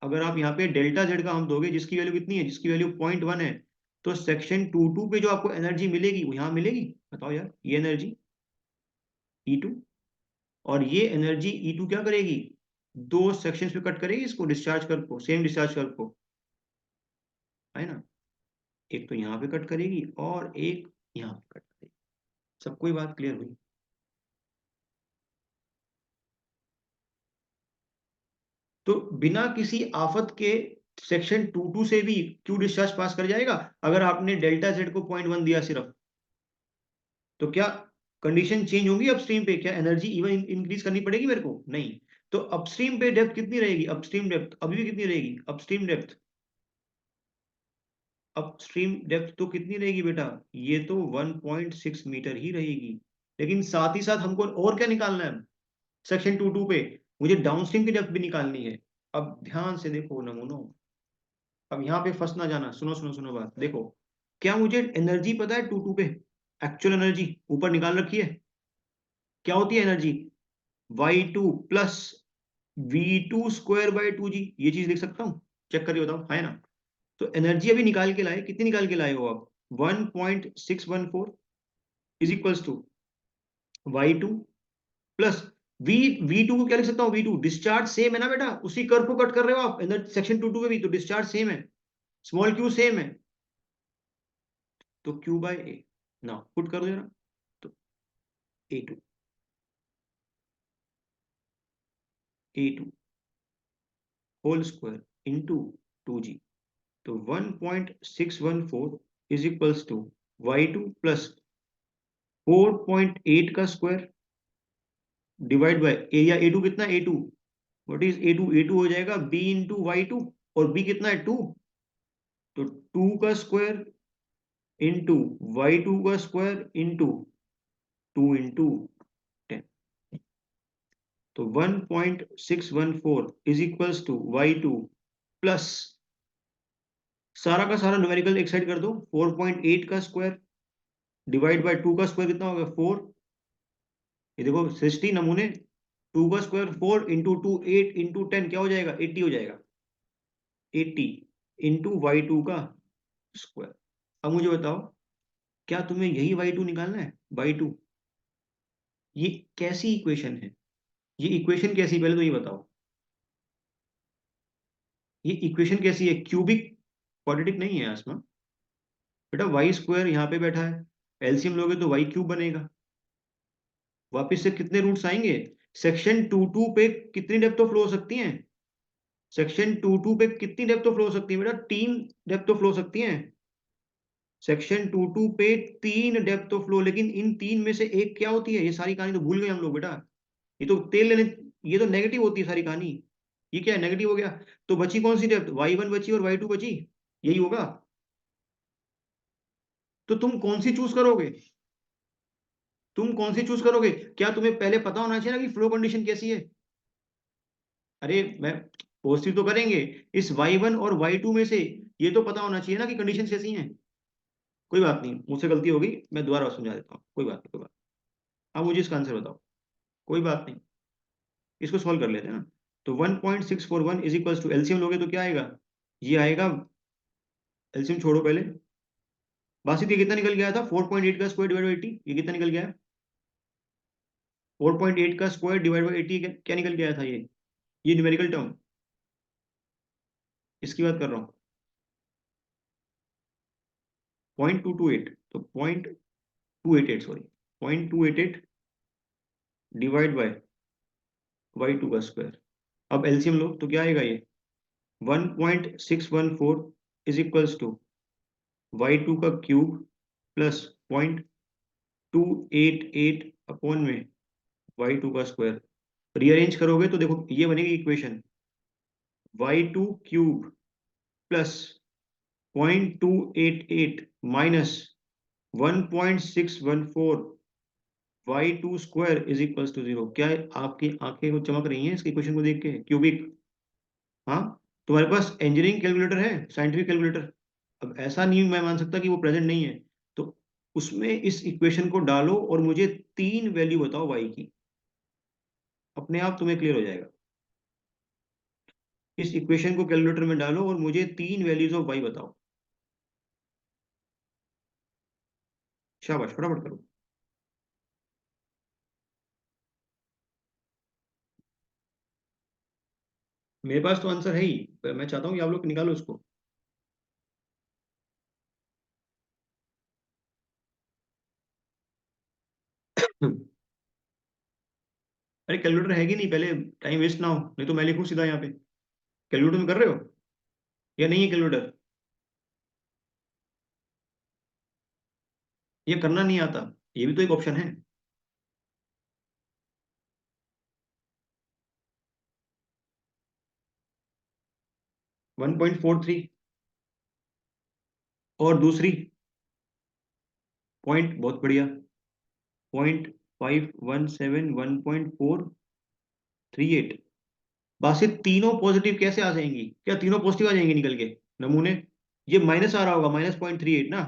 अगर आप यहाँ पे डेल्टा जेड का हम दोगे, जिसकी वैल्यू कितनी है, जिसकी वैल्यू 0.1 है, तो सेक्शन 2 पे जो आपको एनर्जी मिलेगी वो यहाँ मिलेगी, बताओ यार, ये एनर्जी E2, और ये एनर्जी E2 क्या करेगी, दो सेक्शंस पे कट करेगी इसको, डिस्चार्ज कर को, सेम डिस्चार्ज कर को, है ना, एक तो यहाँ पे कट करेगी और एक यहाँ पे कट करेगी। सबको ये बात क्लियर हुई। तो बिना किसी आफत के सेक्शन 2 से भी क्यू डिस्चार्ज पास कर जाएगा, अगर आपने डेल्टा जेड को 0.1 दिया सिर्फ, तो क्या कंडीशन चेंज होंगी अपस्ट्रीम पे, क्या एनर्जी इवन इंक्रीज करनी पड़ेगी मेरे को, नहीं। तो अपस्ट्रीम पे डेप्थ कितनी रहेगी, अपस्ट्रीम डेप्थ अभी भी कितनी रहेगी, अपस्ट्रीम डेप्थ तो कितनी रहेगी बेटा, ये तो 1.6 मीटर ही रहेगी। लेकिन साथ ही साथ हमको और क्या निकालना है, सेक्शन 2 पे मुझे डाउनस्ट्रीम की डेप्थ भी निकालनी है। अब ध्यान से देखो नमूनो, अब यहाँ पे फंस ना जाना, सुनो सुनो सुनो बात देखो, क्या मुझे एनर्जी पता है 2 पे, एक्चुअल एनर्जी ऊपर निकाल रखी है, क्या होती है energy, Y2 plus V2 square by 2 जी, ये चीज लिख सकता हूँ, चेक करके बताओ, है ना। तो एनर्जी अभी निकाल के लाए, कितनी निकाल के लाए हो आप, 1.614 is equals to Y2 plus V2 को क्या लिख सकता हूँ, V2 डिस्चार्ज सेम है ना बेटा, उसी कर्व को कट कर रहे हो आप, एनर्जी सेक्शन 2 पे भी तो डिस्चार्ज सेम है, स्मॉल क्यू सेम है, तो Q/A, ना पुट कर दो जरा, तो A2 whole square into 2G, तो 1.614 is equals to Y2 plus 4.8 का स्क्वायर डिवाइड बाय ए, या ए टू कितना, A two, what is A two, A two हो जाएगा बी इंटू वाई टू, और बी कितना है 2, तो 2 का स्क्वायर इंटू वाई टू का स्क्वायर इंटू 2 इंटू 10, तो 1.614 is equals to Y two plus, सारा का सारा न्यूमेरिकल एक साइड कर दो, 4.8 का स्क्वायर डिवाइड बाय 2 का स्क्वायर कितना होगा 4, ये देखो 60 नमूने, 2 का स्क्वायर 4 इंटू 2 8 इंटू 10 क्या हो जाएगा 80 हो जाएगा, 80 इंटू वाई टू का स्क्वायर। अब मुझे बताओ, क्या तुम्हें यही वाई टू निकालना है, वाई टू, ये कैसी इक्वेशन है, ये इक्वेशन कैसी, पहले तो ये बताओ, ये इक्वेशन कैसी है, क्यूबिक क्वाड्रेटिक नहीं है आसमा बेटा, वाई स्क्वायर यहाँ पे बैठा है, एलसीएम लोगे तो वाई क्यूब बनेगा, वापस से कितने रूट्स आएंगे, सेक्शन 2 2 पे कितनी डेप्थ ऑफ फ्लो हो सकती हैं, सेक्शन 2 2 पे कितनी डेप्थ ऑफ फ्लो हो सकती है बेटा, 3 डेप्थ ऑफ फ्लो हो सकती हैं, सेक्शन 2 2 पे 3 डेप्थ ऑफ फ्लो, लेकिन इन 3 में से एक क्या होती है, ये सारी कहानी तो भूल गए हम लोग बेटा, ये तो तेल लेने, ये तो नेगेटिव होती है सारी कहानी, ये क्या है, नेगेटिव हो गया, तो बची कौन सी डेप्थ, y1 बची और y2 बची, यही होगा, तो तुम कौन सी चूज करोगे, तुम कौन सी चूज करोगे, क्या तुम्हें पहले पता होना चाहिए ना कि फ्लो कंडीशन कैसी है, अरे मैं, पॉजिटिव तो करेंगे, इस y1 और y2 में से ये तो पता होना चाहिए ना कि कंडीशन कैसी हैं, कोई बात नहीं, मुझसे गलती होगी, मैं दोबारा समझा देता हूँ, कोई बात नहीं, कोई बात नहीं। अब मुझे इसका आंसर बताओ, कोई बात नहीं, इसको सॉल्व कर लेते हैं ना, तो 1.641 इज इक्वल टू, एलसीएम लोगे तो क्या आएगा, ये आएगा, एलसीएम छोड़ो पहले, बासित ये कितना निकल गया था, 4.8 का स्क्वायर डिवाइड बाई 80, ये कितना निकल गया है, 4.8 का स्क्वायर डिवाइड बाई 80, क्या निकल गया था ये न्यूमेरिकल टर्म, इसकी बात कर रहा हूँ, 0.228, तो 0.288, sorry 0.288 divide by Y two का स्क्वायर, अब एलसीएम लो तो क्या आएगा, ये 1.614 is equals to Y two का क्यूब प्लस 0.288 अपॉन में वाई टू का स्क्वायर, रीअरेंज करोगे तो देखो ये बनेगी equation, Y two cube plus 0.288 minus 1.614 Y two square is equals to 0, क्या आपकी आंखें को चमक रही हैं इसके क्वेश्चन को देख के, क्यूबिक, हाँ, तुम्हारे पास इंजीनियरिंग कैलकुलेटर है, साइंटिफिक कैलकुलेटर, अब ऐसा नहीं मैं मान सकता कि वो प्रेजेंट नहीं है, तो उसमें इस इक्वेशन को डालो और मुझे 3 वैल्यू बताओ वाई की, अपने आप तुम्हें क्लियर हो जाएगा, इस इक्वेशन को कैलकुलेटर में डालो और मुझे 3 वैल्यूज ऑफ वाई बताओ, शाबाश फटाफट करो, मेरे पास तो आंसर है ही, पर मैं चाहता हूँ कि आप लोग निकालो उसको। अरे कैलकुलेटर है कि नहीं, पहले टाइम वेस्ट ना हो, नहीं तो मैं लिखूँ सीधा यहाँ पे, कैलकुलेटर में कर रहे हो या नहीं है कैलकुलेटर, ये करना नहीं आता, ये भी तो एक ऑप्शन है, 1.43, और दूसरी पॉइंट, बहुत बढ़िया, 0.517, 1.438, बासित तीनों पॉजिटिव कैसे आ जाएंगी, क्या तीनों पॉजिटिव आ जाएंगी निकल के नमूने, ये माइनस आ रहा होगा, -0.38 ना,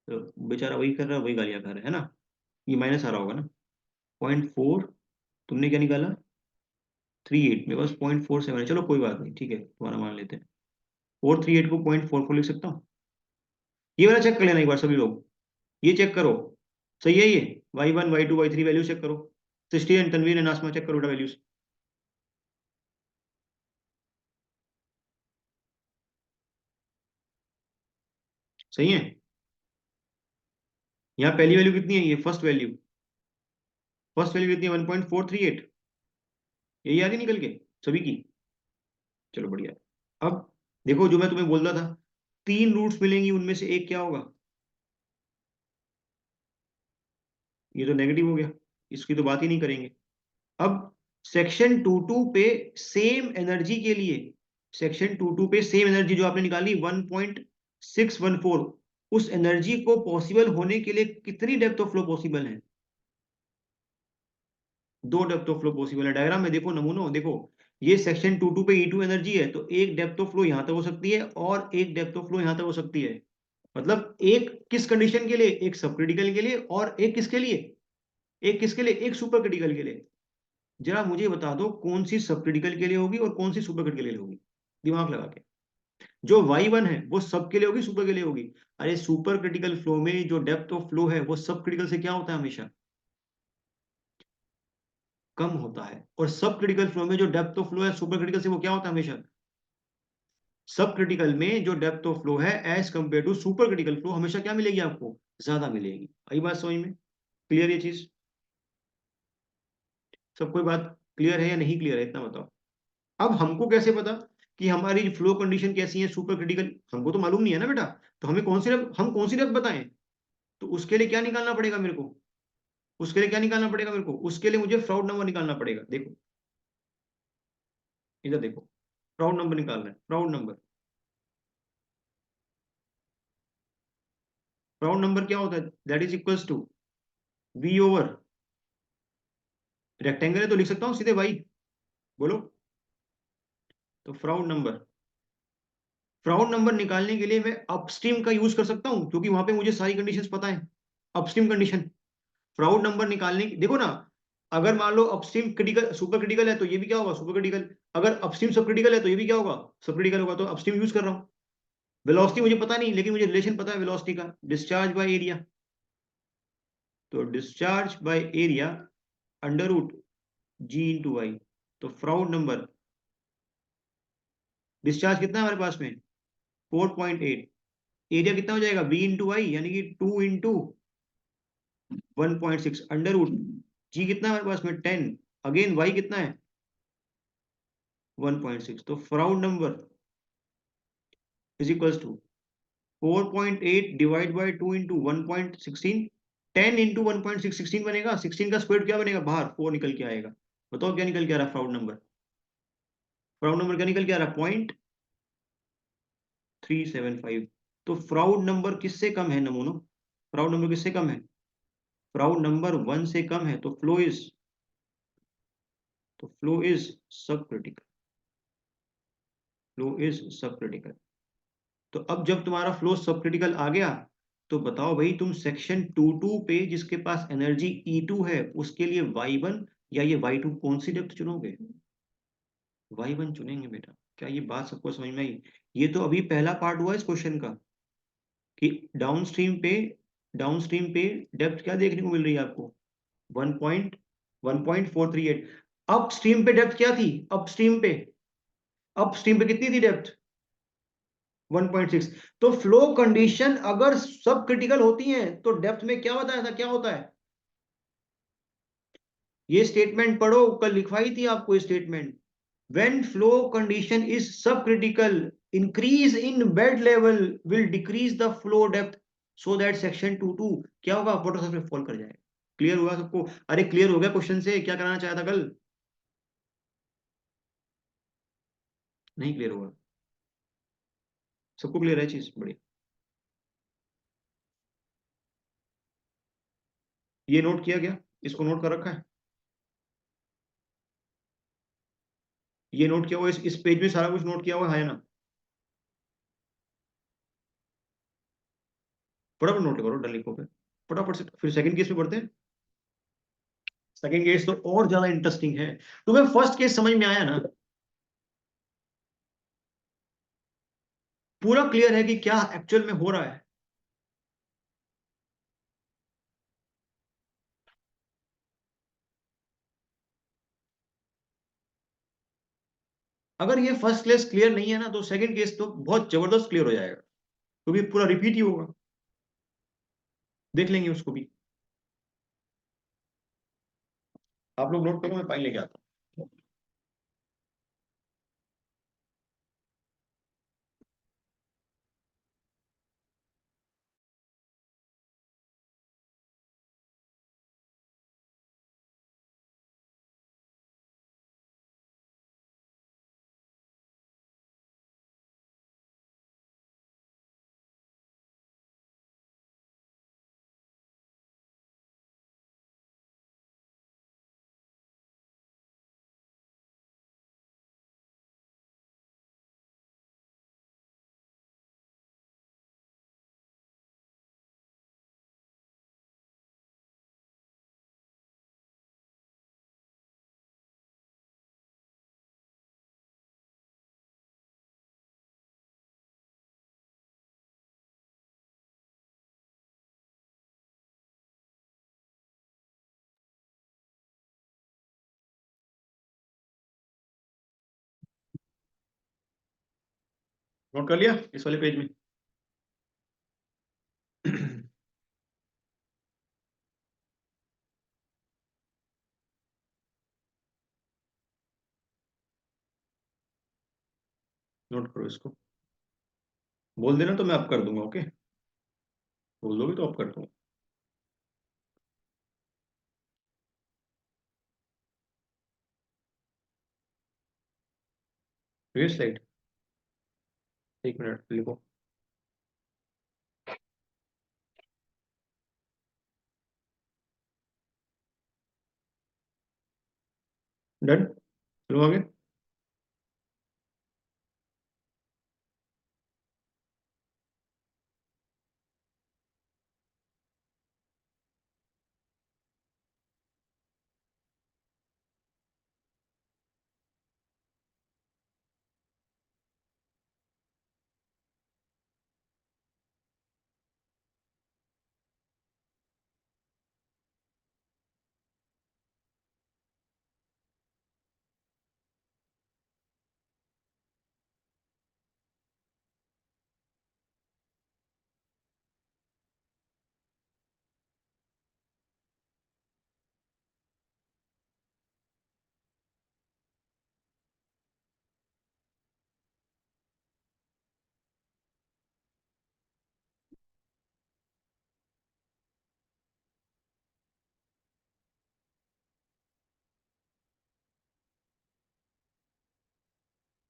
तो बेचारा वही कर रहा है, वही गालियां खा रहा है ना, ये माइनस आ रहा होगा ना, 0.4, तुमने क्या निकाला 38, मेरे पास 0.47 है, चलो कोई बात नहीं, ठीक है तुम्हारा मान लेते हैं, 438 को 0.44 लिख सकता हूँ, ये वाला चेक कर लेना एक बार सभी लोग, ये चेक करो, सही है ये, y1 y2 y3 value check करो, 60 and Tanveer and Asma check करो बेटा वैल्यूज, सही है, यहाँ पहली वैल्यू कितनी है, ये फर्स्ट वैल्यू कितनी है 1.438, यही आ गई निकल के सभी की, चलो बढ़िया, अब देखो जो मैं तुम्हें बोल रहा था, 3 रूट्स मिलेंगी, उनमें से एक क्या होगा, ये तो नेगेटिव हो गया, इसकी तो बात ही नहीं करेंगे। अब सेक्शन 22 पे सेम एनर्जी के लिए, सेक्शन 22 पे सेम एनर्जी जो आपने निकाली 1.614, उस एनर्जी को पॉसिबल होने के लिए कितनी डेप्थ ऑफ फ्लो पॉसिबल है? दो डेप्थ ऑफ फ्लो पॉसिबल है। डायग्राम में देखो, नमूनो देखो, ये सेक्शन 22 पे E2 एनर्जी है, तो एक डेप्थ ऑफ फ्लो यहां तक हो सकती है और एक डेप्थ ऑफ फ्लो यहां तक हो सकती है। मतलब एक किस कंडीशन के लिए? एक सब क्रिटिकल के लिए, और एक किसके लिए? एक किसके लिए? एक सुपर क्रिटिकल के लिए। जरा मुझे बता दो कौन सी सब क्रिटिकल के लिए होगी और कौन सी सुपर क्रिटिकल के लिए होगी, दिमाग लगा के। जो Y1 है वो सब के लिए होगी, सुपर के लिए होगी? अरे सुपर क्रिटिकल फ्लो में जो डेप्थ ऑफ फ्लो है वो सब क्रिटिकल से क्या होता है? हमेशा कम होता है। और सब क्रिटिकल फ्लो में जो डेप्थ ऑफ फ्लो है सुपर क्रिटिकल से, वो क्या होता है? हमेशा सब क्रिटिकल में जो डेप्थ ऑफ फ्लो है as compare to supercritical flow, हमेशा क्या मिलेगी आपको? ज्यादा मिलेगी। आई बात समझ में? क्लियर ये चीज? सब कोई बात क्लियर है या नहीं क्लियर है, इतना बताओ। अब हमको कैसे पता कि हमारी फ्लो कंडीशन कैसी है, सुपर क्रिटिकल? हमको तो मालूम नहीं है ना बेटा। तो हमें हम कौन सी डेप्थ बताएं? तो उसके लिए क्या निकालना पड़ेगा मेरे को? उसके लिए क्या निकालना पड़ेगा मेरे को? उसके लिए मुझे फ्राउड नंबर निकालना पड़ेगा। देखो इधर देखो, फ्राउड नंबर निकालना है। फ्राउड नंबर, फ्राउड नंबर क्या होता है? That is equals to V over, rectangle है तो लिख सकता हूँ सीधे भाई, बोलो। तो फ्राउड नंबर निकालने के लिए मैं अपस्ट्रीम का यूज कर सकता हूँ, क्योंकि वहां पे मुझे सारी कंडीशंस पता है। अपस्ट्रीम कंडीशन, फ्राउड नंबर निकालने देखो ना, अगर मान लो अपस्ट्रीम क्रिटिकल सुपर क्रिटिकल है तो ये भी क्या होगा? Super critical. अगर अपस्ट्रीम सब क्रिटिकल है तो ये भी क्या होगा? सब क्रिटिकल होगा। तो अपस्ट्रीम यूज कर रहा हूँ। वेलोसिटी मुझे पता नहीं, लेकिन मुझे रिलेशन पता है वेलोसिटी का, डिस्चार्ज बाय एरिया। तो discharge by area under root G/Y। तो फ्राउड नंबर, डिस्चार्ज कितना है हमारे पास में? 4.8। एरिया कितना हो जाएगा? B/Y, यानी कि 2 × 1.6 अंडर रूट। जी कितना है हमारे पास में? 10। अगेन वाई कितना है? 1.6। तो Froude number is equals to 4.8 divide by 2 × 1.16। 10 × 1.6 16 बनेगा। 16 का स्क्वायर क्या बनेगा? बाहर 4 निकल के आएगा। बताओ क्या निकल के आ रहा है फ्राउड नंबर? फ्राउड नंबर क्या निकल के आ रहा है? 0.375। तो फ्राउड नंबर किससे कम है नमूनो? फ्राउड नंबर किससे कम है? फ्राउड नंबर 1 से कम है, तो फ्लो इज सब क्रिटिकल। फ्लो इज सब क्रिटिकल। तो अब जब तुम्हारा फ्लो सब क्रिटिकल आ गया, तो बताओ भाई, तुम सेक्शन 22 पे जिसके पास एनर्जी E2 है उसके लिए Y1 या ये Y2 कौन सी डेप्थ चुनोगे? Y1 चुनेंगे बेटा। क्या ये बात सबको समझ में आई? ये तो अभी पहला पार्ट हुआ इस क्वेश्चन का, कि डाउनस्ट्रीम पे डेप्थ क्या देखने को मिल रही है आपको? 1.438। अपस्ट्रीम पे डेप्थ क्या थी? अपस्ट्रीम पे कितनी थी डेप्थ? 1.6। तो फ्लो कंडीशन अगर सब क्रिटिकल होती हैं तो डेप्थ में क्या बताया था, क्या होता है? ये स्टेटमेंट पढ़ो, कल लिखवाई थी आपको ये statement. When flow condition is सब critical, increase in bed level will decrease the flow depth, so that section 22 क्या होगा? वाटर सरफेस फॉल कर जाएगा। क्लियर हुआ सबको? अरे क्लियर हो गया क्वेश्चन से क्या कराना चाहा था कल? नहीं क्लियर हुआ? सबको क्लियर है चीज? बड़ी, ये नोट किया गया? इसको नोट कर रखा है? ये नोट किया हुआ? इस पेज में सारा कुछ नोट किया हुआ है ना? फटाफट नोट करो, डल लिखो पे फटाफट से। फिर सेकंड केस पे बढ़ते हैं। सेकंड केस तो और ज्यादा इंटरेस्टिंग है। तुम्हें फर्स्ट केस समझ में आया ना? पूरा क्लियर है कि क्या एक्चुअल में हो रहा है? अगर ये फर्स्ट केस क्लियर नहीं है ना, तो सेकंड केस तो बहुत जबरदस्त क्लियर हो जाएगा, क्योंकि पूरा रिपीट ही होगा। देख लेंगे उसको भी। आप लोग नोट करो, मैं फाइल लेके आता हूँ। नोट कर लिया इस वाले पेज में? नोट करो इसको। बोल देना तो मैं आप कर दूंगा, ओके? बोल दोगे तो आप कर दूंगा। ये स्लाइड, एक मिनट लिखो। डन, चलो आगे।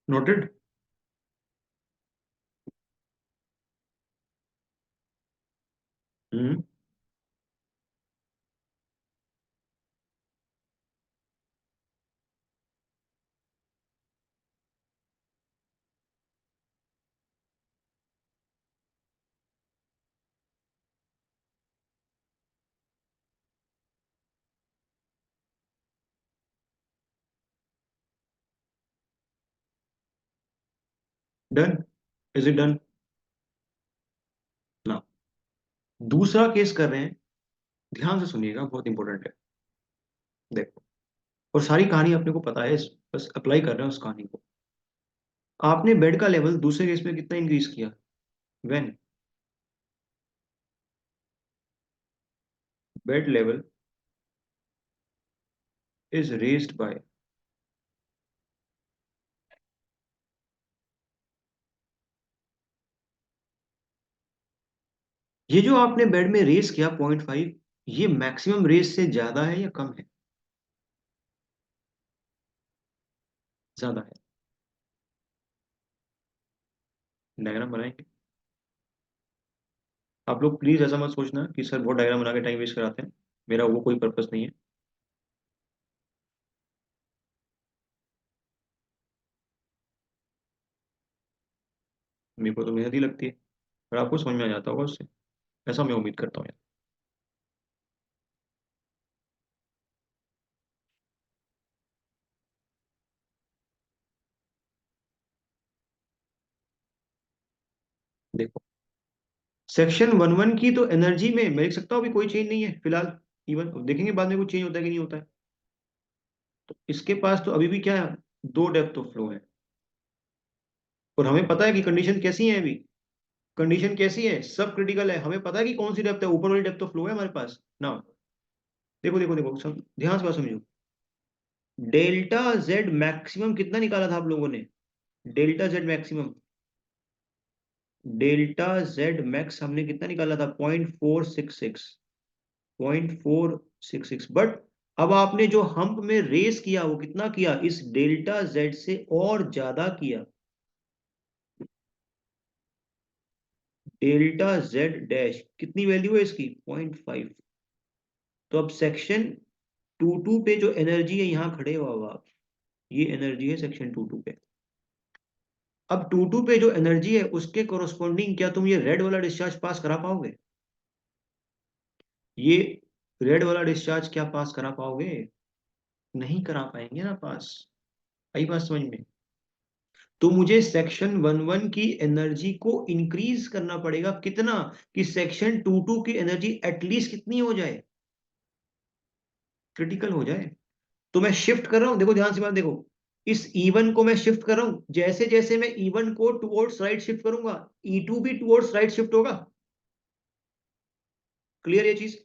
Noted. Hmm. Done, is it done ना? दूसरा केस कर रहे हैं, ध्यान से सुनिएगा, बहुत इंपॉर्टेंट है। देखो, और सारी कहानी अपने को पता है, बस अप्लाई कर रहे हैं उस कहानी को। आपने बेड का लेवल दूसरे केस में कितना इंक्रीज किया? When bed level is raised bye, ये जो आपने बेड में रेस किया 0.5, ये मैक्सिमम रेस से ज्यादा है या कम है? ज्यादा है। डायग्राम बनाएंगे। आप लोग प्लीज ऐसा मत सोचना कि सर बहुत डायग्राम बना के टाइम वेस्ट कराते हैं, मेरा वो कोई पर्पस नहीं है। मेरे को तो मेहनत ही लगती है, पर आपको समझ में आ जाता होगा उससे, ऐसा मैं उम्मीद करता हूँ यार। देखो, सेक्शन 1.1 की तो एनर्जी में मैं लिख सकता हूँ अभी कोई चेंज नहीं है फिलहाल। इवन देखेंगे बाद में कुछ चेंज होता है कि नहीं होता है। तो इसके पास तो अभी भी क्या है, दो डेप्थ ऑफ फ्लो है। और हमें पता है कि कंडीशन कैसी है अभी। कंडीशन कैसी है, सब क्रिटिकल है, हमें पता है कि कौन सी डेप्थ है, ऊपर वाली डेप्थ ऑफ फ्लो है हमारे पास ना। देखो देखो देखो, सब ध्यान से बात समझो। डेल्टा जेड मैक्सिमम कितना निकाला था आप लोगों ने? Delta Z maximum, delta Z max हमने कितना निकाला था? 0.466, 0.466। बट अब आपने जो हम्प में रेस किया वो कितना किया? इस डेल्टा जेड से और ज्यादा किया। डेल्टा जेड डैश कितनी वैल्यू है इसकी? 0.5। तो अब सेक्शन 2.2 पे जो एनर्जी है, यहां खड़े हो अब आप, ये एनर्जी है सेक्शन 2.2 पे। अब 2.2 पे जो एनर्जी है उसके कोरोस्पोंडिंग क्या तुम ये रेड वाला डिस्चार्ज पास करा पाओगे? ये रेड वाला डिस्चार्ज क्या पास करा पाओगे? नहीं करा पाएंगे ना पास। आई बात समझ में? तो मुझे सेक्शन 1.1 की एनर्जी को इंक्रीज करना पड़ेगा, कितना? कि सेक्शन 2.2 की एनर्जी एटलीस्ट कितनी हो जाए? क्रिटिकल हो जाए। तो मैं शिफ्ट कर रहा हूं, देखो ध्यान से बात देखो। इस E1 को मैं शिफ्ट कर रहा हूं, जैसे जैसे मैं E1 को टुवर्ड्स राइट शिफ्ट करूंगा, E2 भी टुवर्ड्स राइट शिफ्ट होगा। क्लियर ये चीज?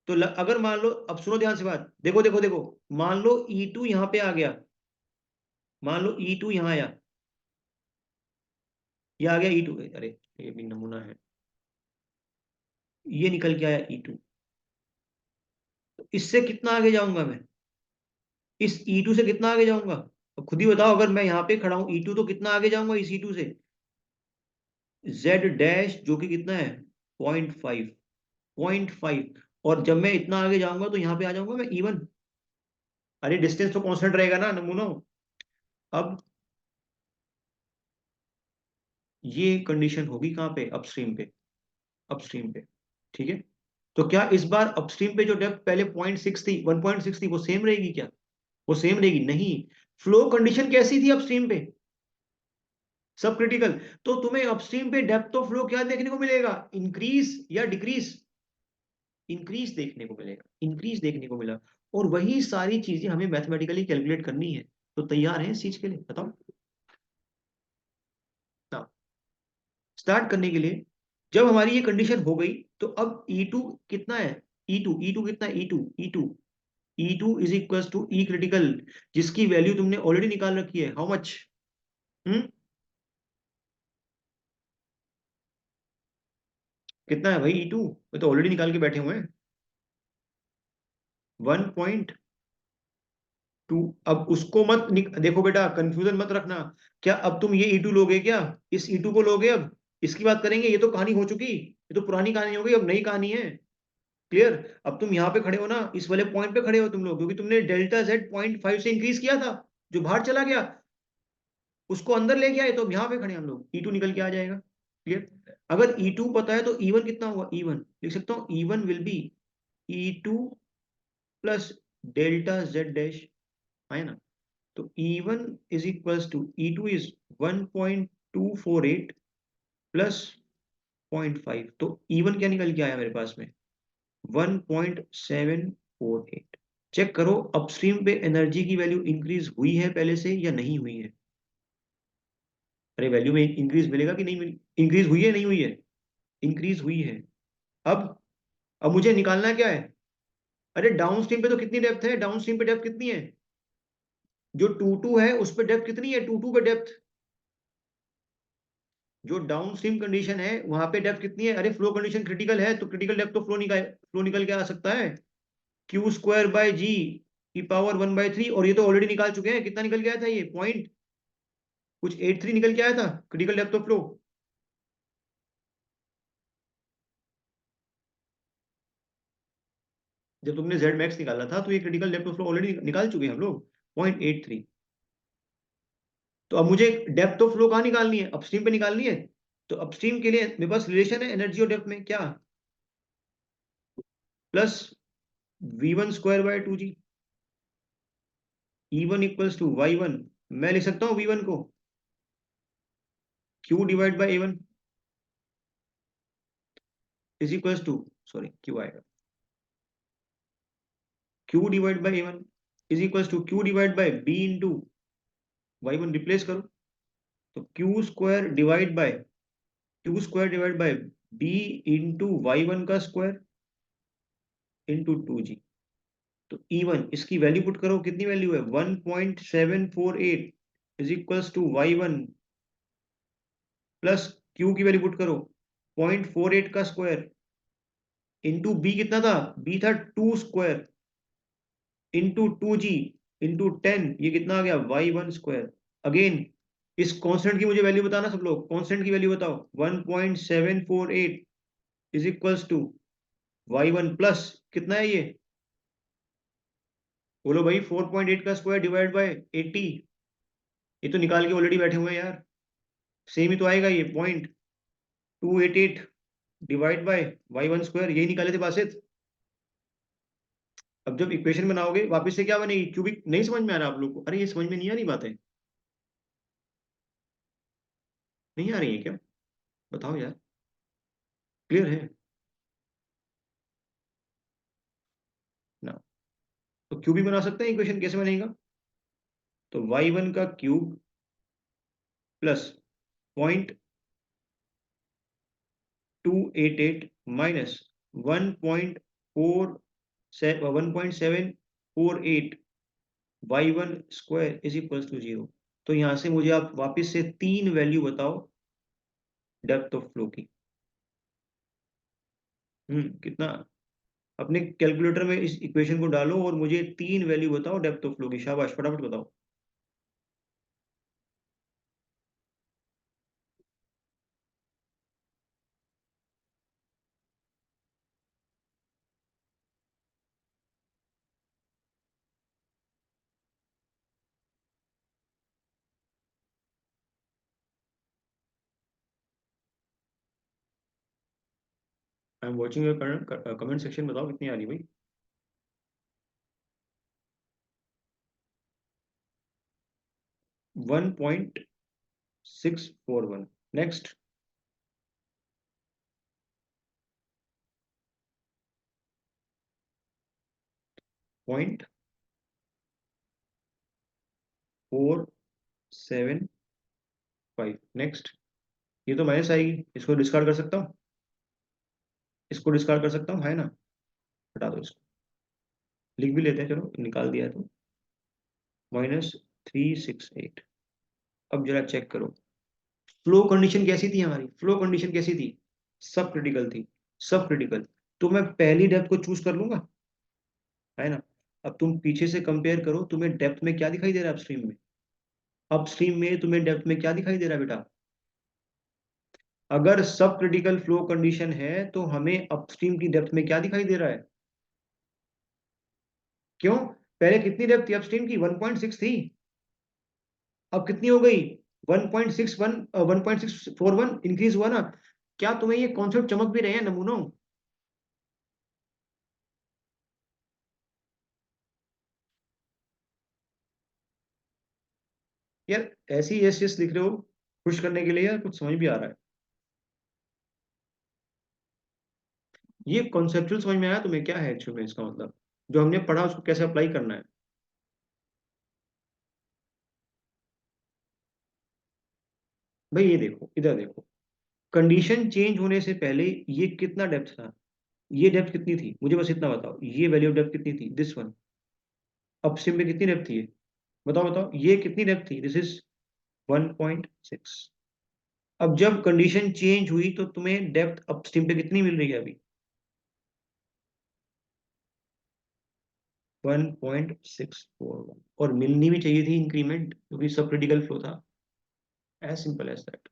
तो अगर मान लो, अब सुनो ध्यान से बात, देखो देखो देखो, मान लो E2 यहां पे आ गया, मान लो E2 यहां आया, ये आ गया E2, अरे ये भी नमूना है, ये निकल के आया E2, तो इससे कितना आगे जाऊंगा मैं, इस E2 से कितना आगे जाऊंगा? तो खुद ही बताओ, अगर मैं यहाँ पे खड़ा हूं E2, तो कितना आगे जाऊंगा इस E2 से? Z डैश, जो कि कितना है, 0.5, 0.5, और जब मैं इतना आगे जाऊंगा तो यहाँ पे आ जाऊंगा मैं E1। अरे डिस्टेंस तो कांस्टेंट रहेगा ना नमूनों। अब ये कंडीशन होगी कहाँ पे, अपस्ट्रीम पे, अपस्ट्रीम पे, ठीक है। तो क्या इस बार अपस्ट्रीम पे जो डेप्थ पहले 0.6 थी, 1.6 थी, वो सेम रहेगी क्या? वो सेम रहेगी नहीं। फ्लो कंडीशन कैसी थी अपस्ट्रीम पे? सब क्रिटिकल। तो तुम्हें अपस्ट्रीम पे डेप्थ ऑफ फ्लो क्या देखने को मिलेगा, इंक्रीज या डिक्रीज? इंक्रीज देखने को मिलेगा, इंक्रीज देखने को मिला। और वही सारी चीजें हमें मैथमेटिकली कैलकुलेट करनी है। तो तैयार है इस चीज के लिए, बताओ ना। स्टार्ट करने के लिए, जब हमारी ये कंडीशन हो गई, तो अब E2 कितना है, E2 कितना है, E2 is equal to E critical, जिसकी वैल्यू तुमने ऑलरेडी निकाल रखी है, हाउ मच? हम्म कितना है भाई E2? वो तो ऑलरेडी निकाल के बैठे हुए हैं, 1.2। अब उसको मत देखो बेटा, कंफ्यूजन मत रखना। क्या अब तुम ये E2 लोगे क्या, इस E2 को लोगे अब? इसकी बात करेंगे, ये तो कहानी हो चुकी, ये तो पुरानी कहानी हो गई, अब नई कहानी है। क्लियर? अब तुम यहाँ पे खड़े हो ना, इस वाले पॉइंट पे खड़े हो तुम लोग, क्योंकि तुमने डेल्टा Z 0.5 से इंक्रीज किया था, जो बाहर चला गया उसको अंदर ले गया है, तो अब यहाँ पे खड़े हैं हम लोग, E2 निकल के आ जाएगा। क्लियर? अगर E2 पता है तो E1 कितना होगा, E1 लिख सकता हूँ, E1 will be E2 plus delta Z dash, है ना? तो E1 is equals to E2 is 1.248 plus 0.5, तो E1 क्या निकल के आया मेरे पास में, 1.748। चेक करो अपस्ट्रीम पे एनर्जी की वैल्यू इंक्रीज हुई है पहले से या नहीं हुई है? अरे वैल्यू में इंक्रीज मिलेगा कि नहीं मिल, इंक्रीज हुई है नहीं हुई है? इंक्रीज हुई है। अब अब मुझे निकालना क्या है? अरे डाउन स्ट्रीम पे तो कितनी डेप्थ है, डाउन स्ट्रीम पे डेप्थ कितनी है, जो टू टू है उस पे डेप्थ कितनी है, टू टू पे डेप्थ, जो डाउन स्ट्रीम कंडीशन है वहां पे डेप्थ कितनी है? अरे फ्लो कंडीशन क्रिटिकल है, तो क्रिटिकल डेप्थ तो फ्लो निकल के आ सकता है, क्यू स्क्वायर बाय जी की पावर 1/3, और ये तो ऑलरेडी निकाल चुके हैं, कितना निकल गया था ये पॉइंट कुछ 83 निकल के आया था क्रिटिकल डेप्थ ऑफ फ्लो। जब तुमने जेड मैक्स निकाला था तो ये critical depth of flow already निकाल चुके हैं हम लोग, 0.83। तो अब मुझे डेप्थ ऑफ फ्लो कहाँ निकालनी है, अपस्ट्रीम पे निकालनी है। तो अपस्ट्रीम के लिए मेरे पास रिलेशन है एनर्जी और डेप्थ में, क्या, plus V1 square by 2G, E1 equals to Y1, मैं लिख सकता हूँ V1 को Q divide by A1 is equals to, sorry Q आएगा, Q divide by A1 is equals to Q divide by B into Y1, replace करो, तो Q square divide by B into Y1 का square into 2G। तो E1 इसकी value put करो, कितनी value है, 1.748 is equals to Y1 plus Q की value put करो 0.48 का स्क्वायर इंटू B, कितना था, B था 2 स्क्वायर इंटू 2G इंटू 10, ये कितना आ गया, Y1 स्क्वायर। अगेन इस कांस्टेंट की मुझे वैल्यू बताना, सब लोग कांस्टेंट की वैल्यू बताओ, 1.748 is equals to Y1 plus कितना है ये, बोलो भाई, 4.8 का स्क्वायर डिवाइड बाय 80, ये तो निकाल के ऑलरेडी बैठे हुए हैं यार, सेम ही तो आएगा ये, 0.288 डिवाइड बाय Y1 स्क्वायर, यही निकाले थे बासित। अब जब इक्वेशन बनाओगे वापस से क्या बनेगी, क्यूबिक, नहीं समझ में आ रहा आप लोग को, अरे ये समझ में नहीं आ रही बातें, नहीं आ रही है क्या, बताओ यार, क्लियर है ना? तो क्यूबिक बना सकते हैं, इक्वेशन कैसे बनेगा? तो y1 का cube plus 0.288 minus 1.748 y1 square is equals to 0। तो यहां से मुझे आप वापस से तीन वैल्यू बताओ डेप्थ ऑफ फ्लो की। कितना? अपने कैलकुलेटर में इस इक्वेशन को डालो और मुझे तीन वैल्यू बताओ डेप्थ ऑफ फ्लो की। शाबाश, फटाफट बताओ। I am watching your comment section. बताओ कितनी आ रही भाई। 1.641। नेक्स्ट। पॉइंट 475। नेक्स्ट। ये तो माइनस आएगी, इसको डिस्कार्ड कर सकता हूँ? इसको डिस्कार्ड कर सकता हूँ, है ना? हटा दो इसको। लिख भी लेते हैं, चलो निकाल दिया है तो। -368। अब जरा चेक करो, फ्लो कंडीशन कैसी थी हमारी? फ्लो कंडीशन कैसी थी? सब क्रिटिकल थी। सब क्रिटिकल। तो मैं पहली डेप्थ को चूज कर लूंगा, है ना? अब तुम पीछे से कंपेयर करो, तुम्हें डेप्थ में क्या दिखाई दे रहा है अपस्ट्रीम में? अपस्ट्रीम में तुम्हें डेप्थ में क्या दिखाई दे रहा है बेटा? अगर सब क्रिटिकल फ्लो कंडीशन है तो हमें अपस्ट्रीम की डेप्थ में क्या दिखाई दे रहा है? क्यों? पहले कितनी डेप्थ थी अपस्ट्रीम की? 1.6 थी। अब कितनी हो गई? 1.61, 1.641 इंक्रीज हुआ ना? क्या तुम्हें ये कॉन्सेप्ट चमक भी रहे हैं नमूनों? यार ऐसी यस यस लिख रहे हो खुश करने के लिए, या कुछ समझ भी आ रहा है? ये कॉन्सेप्चुअल समझ में आया तुम्हें क्या है एक्चुअल में इसका मतलब? जो हमने पढ़ा उसको कैसे अप्लाई करना है? भाई ये देखो, इधर देखो। कंडीशन चेंज होने से पहले ये कितना डेप्थ था? ये डेप्थ कितनी थी मुझे बस इतना बताओ, ये वैल्यू ऑफ डेप्थ कितनी थी? This one. अपस्ट्रीम में कितनी डेप्थ थी ये? बताओ बताओ, ये कितनी डेप्थ थी? This is 1.6। अब जब कंडीशन चेंज हुई तो तुम्हें डेप्थ अपस्ट्रीम पे कितनी मिल रही है अभी? 1.641। और मिलनी भी चाहिए थी इंक्रीमेंट, क्योंकि सब क्रिटिकल फ्लो था। As simple as that.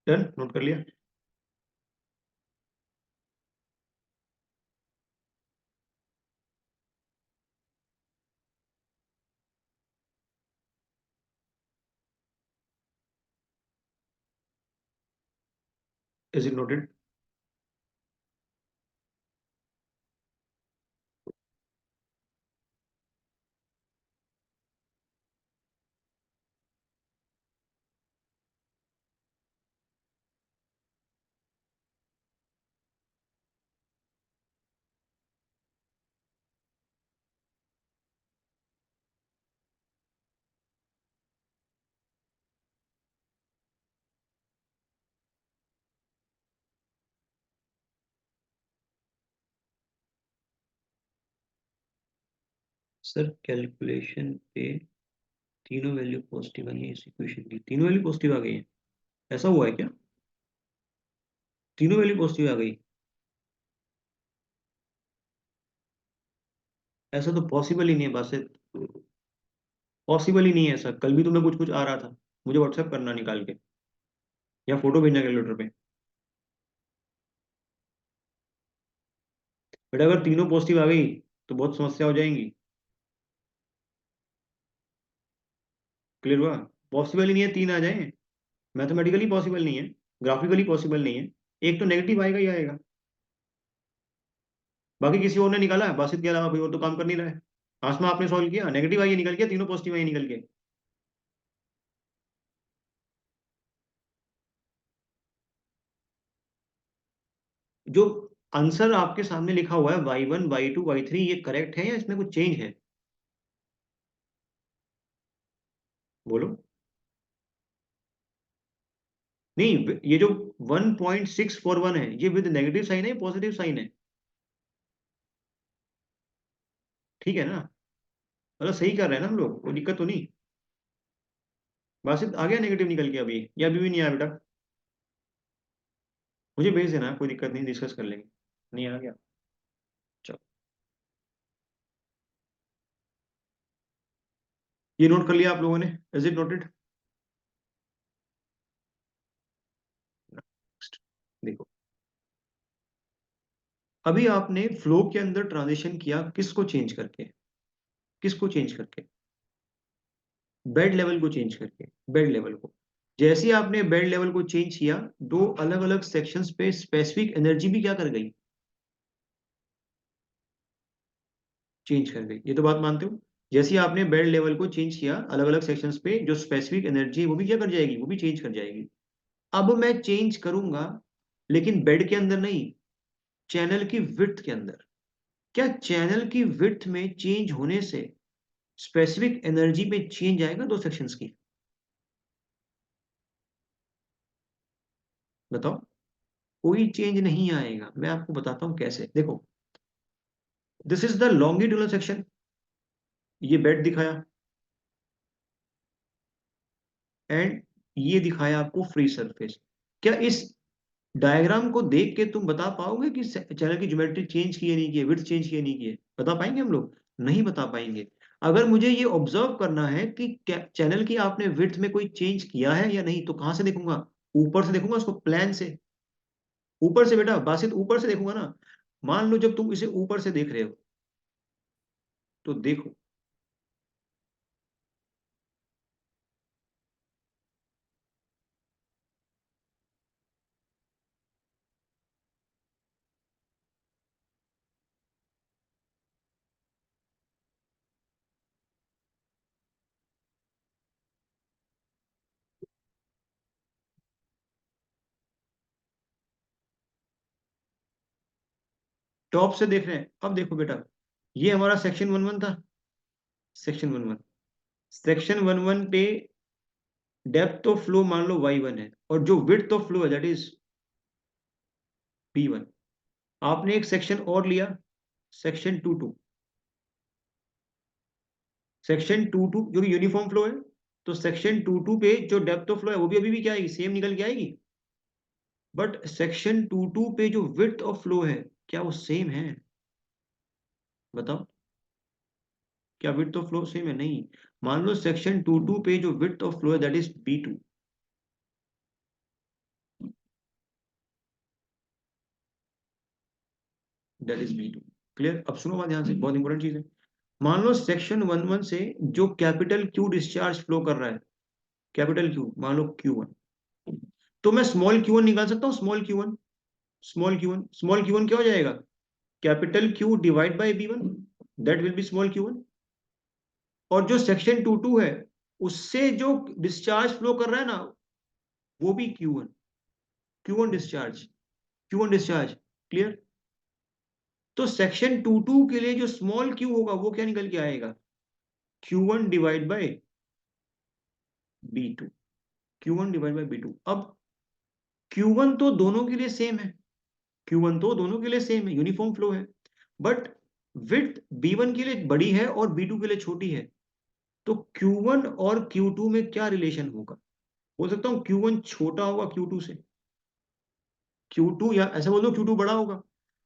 Done, note कर लिया। Is it noted? Sir calculation पे तीनों वैल्यू पॉजिटिव आई है इस इक्वेशन की, तीनों वैल्यू पॉजिटिव आ गई है, ऐसा हुआ है क्या? तीनों वैल्यू पॉजिटिव आ गई? ऐसा तो पॉसिबल ही नहीं है बासित, पॉसिबल ही नहीं है ऐसा। कल भी तुम्हें कुछ कुछ आ रहा था, मुझे व्हाट्सएप करना निकाल के, या फोटो भेजना कैलकुलेटर पे। बट अगर तीनों पॉजिटिव आ गई तो बहुत समस्या हो जाएंगी। क्लियर हुआ? पॉसिबल ही नहीं है तीन आ जाए, मैथमेटिकली पॉसिबल नहीं है, ग्राफिकली पॉसिबल नहीं है। एक तो नेगेटिव आएगा ही आएगा। बाकी किसी और ने निकाला है बासित के अलावा? कोई और तो काम कर नहीं रहा है। आसमा आपने सॉल्व किया, नेगेटिव आई निकल गया, तीनों पॉजिटिव आई निकल के। जो आंसर आपके सामने लिखा हुआ है y1 y2 y3, ये करेक्ट है या इसमें कुछ चेंज है? बोलो। नहीं, ये जो 1.641 है, ये विद नेगेटिव साइन है, पॉजिटिव साइन है? ठीक है ना? मतलब सही कर रहे हैं ना हम लोग, कोई दिक्कत तो नहीं? बस आ गया नेगेटिव निकल के अभी, या अभी भी नहीं आया बेटा? मुझे भेज देना, कोई दिक्कत नहीं, डिस्कस कर लेंगे। नहीं आ गया? चलो, ये नोट कर लिया आप लोगों ने? Is it noted? देखो, अभी आपने फ्लो के अंदर ट्रांजिशन किया, किसको चेंज करके? किसको चेंज करके? बेड लेवल को चेंज करके, बेड लेवल को। जैसे ही आपने बेड लेवल को चेंज किया, दो अलग अलग सेक्शंस पे स्पेसिफिक एनर्जी भी क्या कर गई? चेंज कर गई। ये तो बात मानते हो? जैसे ही आपने बेड लेवल को चेंज किया, अलग अलग सेक्शंस पे जो स्पेसिफिक एनर्जी है वो भी क्या कर जाएगी? वो भी चेंज कर जाएगी। अब मैं चेंज करूंगा, लेकिन बेड के अंदर नहीं, चैनल की विड्थ के अंदर। क्या चैनल की विड्थ में चेंज होने से स्पेसिफिक एनर्जी पे चेंज आएगा दो सेक्शंस की? बताओ। कोई चेंज नहीं आएगा। मैं आपको बताता हूं कैसे, देखो। This is the longitudinal section, ये बेड दिखाया, एंड ये दिखाया आपको फ्री सरफेस। क्या इस डायग्राम को देख के तुम बता पाओगे कि चैनल की ज्योमेट्री चेंज की है नहीं की है, विड्थ चेंज की है नहीं की है? बता पाएंगे हम लोग? नहीं बता पाएंगे। अगर मुझे ये ऑब्जर्व करना है कि चैनल की आपने विड्थ में कोई चेंज किया है या नहीं, तो कहां से देखूंगा? ऊपर से देखूंगा उसको, प्लान से। ऊपर से बेटा, बासित ऊपर से देखूंगा ना। मान लो जब तुम इसे ऊपर से देख रहे हो, तो देखो, टॉप से देख रहे हैं। अब देखो बेटा, ये हमारा सेक्शन 1-1 था। सेक्शन 1-1, सेक्शन 1-1 पे डेप्थ ऑफ फ्लो मान लो y1 है, और जो विड्थ ऑफ फ्लो है दैट इज b1। आपने एक सेक्शन और लिया, सेक्शन 2-2। सेक्शन 2-2 जो कि यूनिफॉर्म फ्लो है, तो सेक्शन 2-2 पे जो डेप्थ ऑफ फ्लो है वो भी अभी भी क्या आएगी? सेम निकल के आएगी। बट सेक्शन 2-2 पे जो विड्थ ऑफ फ्लो है, क्या वो सेम है? बताओ। क्या विड्थ ऑफ फ्लो सेम है? नहीं। मान लो सेक्शन 2-2 पे जो विड्थ ऑफ फ्लो है that is b2, that is b2। Clear? अब सुनो बात ध्यान से, बहुत इंपॉर्टेंट चीज है। मान लो सेक्शन 1-1 से जो कैपिटल क्यू डिस्चार्ज फ्लो कर रहा है, कैपिटल क्यू मान लो Q1, तो मैं स्मॉल Q1 निकाल सकता हूँ, स्मॉल Q1। स्मॉल Q1 क्या हो जाएगा? Capital Q divide bye B1, that will B small Q1। और जो सेक्शन 2-2 है, उससे जो डिस्चार्ज फ्लो कर रहा है ना, वो भी Q1, Q1 discharge, Q1 discharge. Clear? तो सेक्शन 2-2 के लिए जो स्मॉल Q होगा वो क्या निकल के आएगा? Q1 divide by B2, Q1 divide by B2। अब Q1 तो दोनों के लिए सेम है, Q1 तो दोनों के लिए सेम है, यूनिफॉर्म फ्लो है। बट विड्थ B1 के लिए बड़ी है और B2 के लिए छोटी है, तो Q1 और Q2 में क्या रिलेशन होगा? बोल सकता हूँ Q1 छोटा होगा Q2 से, Q2 या ऐसा बोल दो Q2 बड़ा होगा।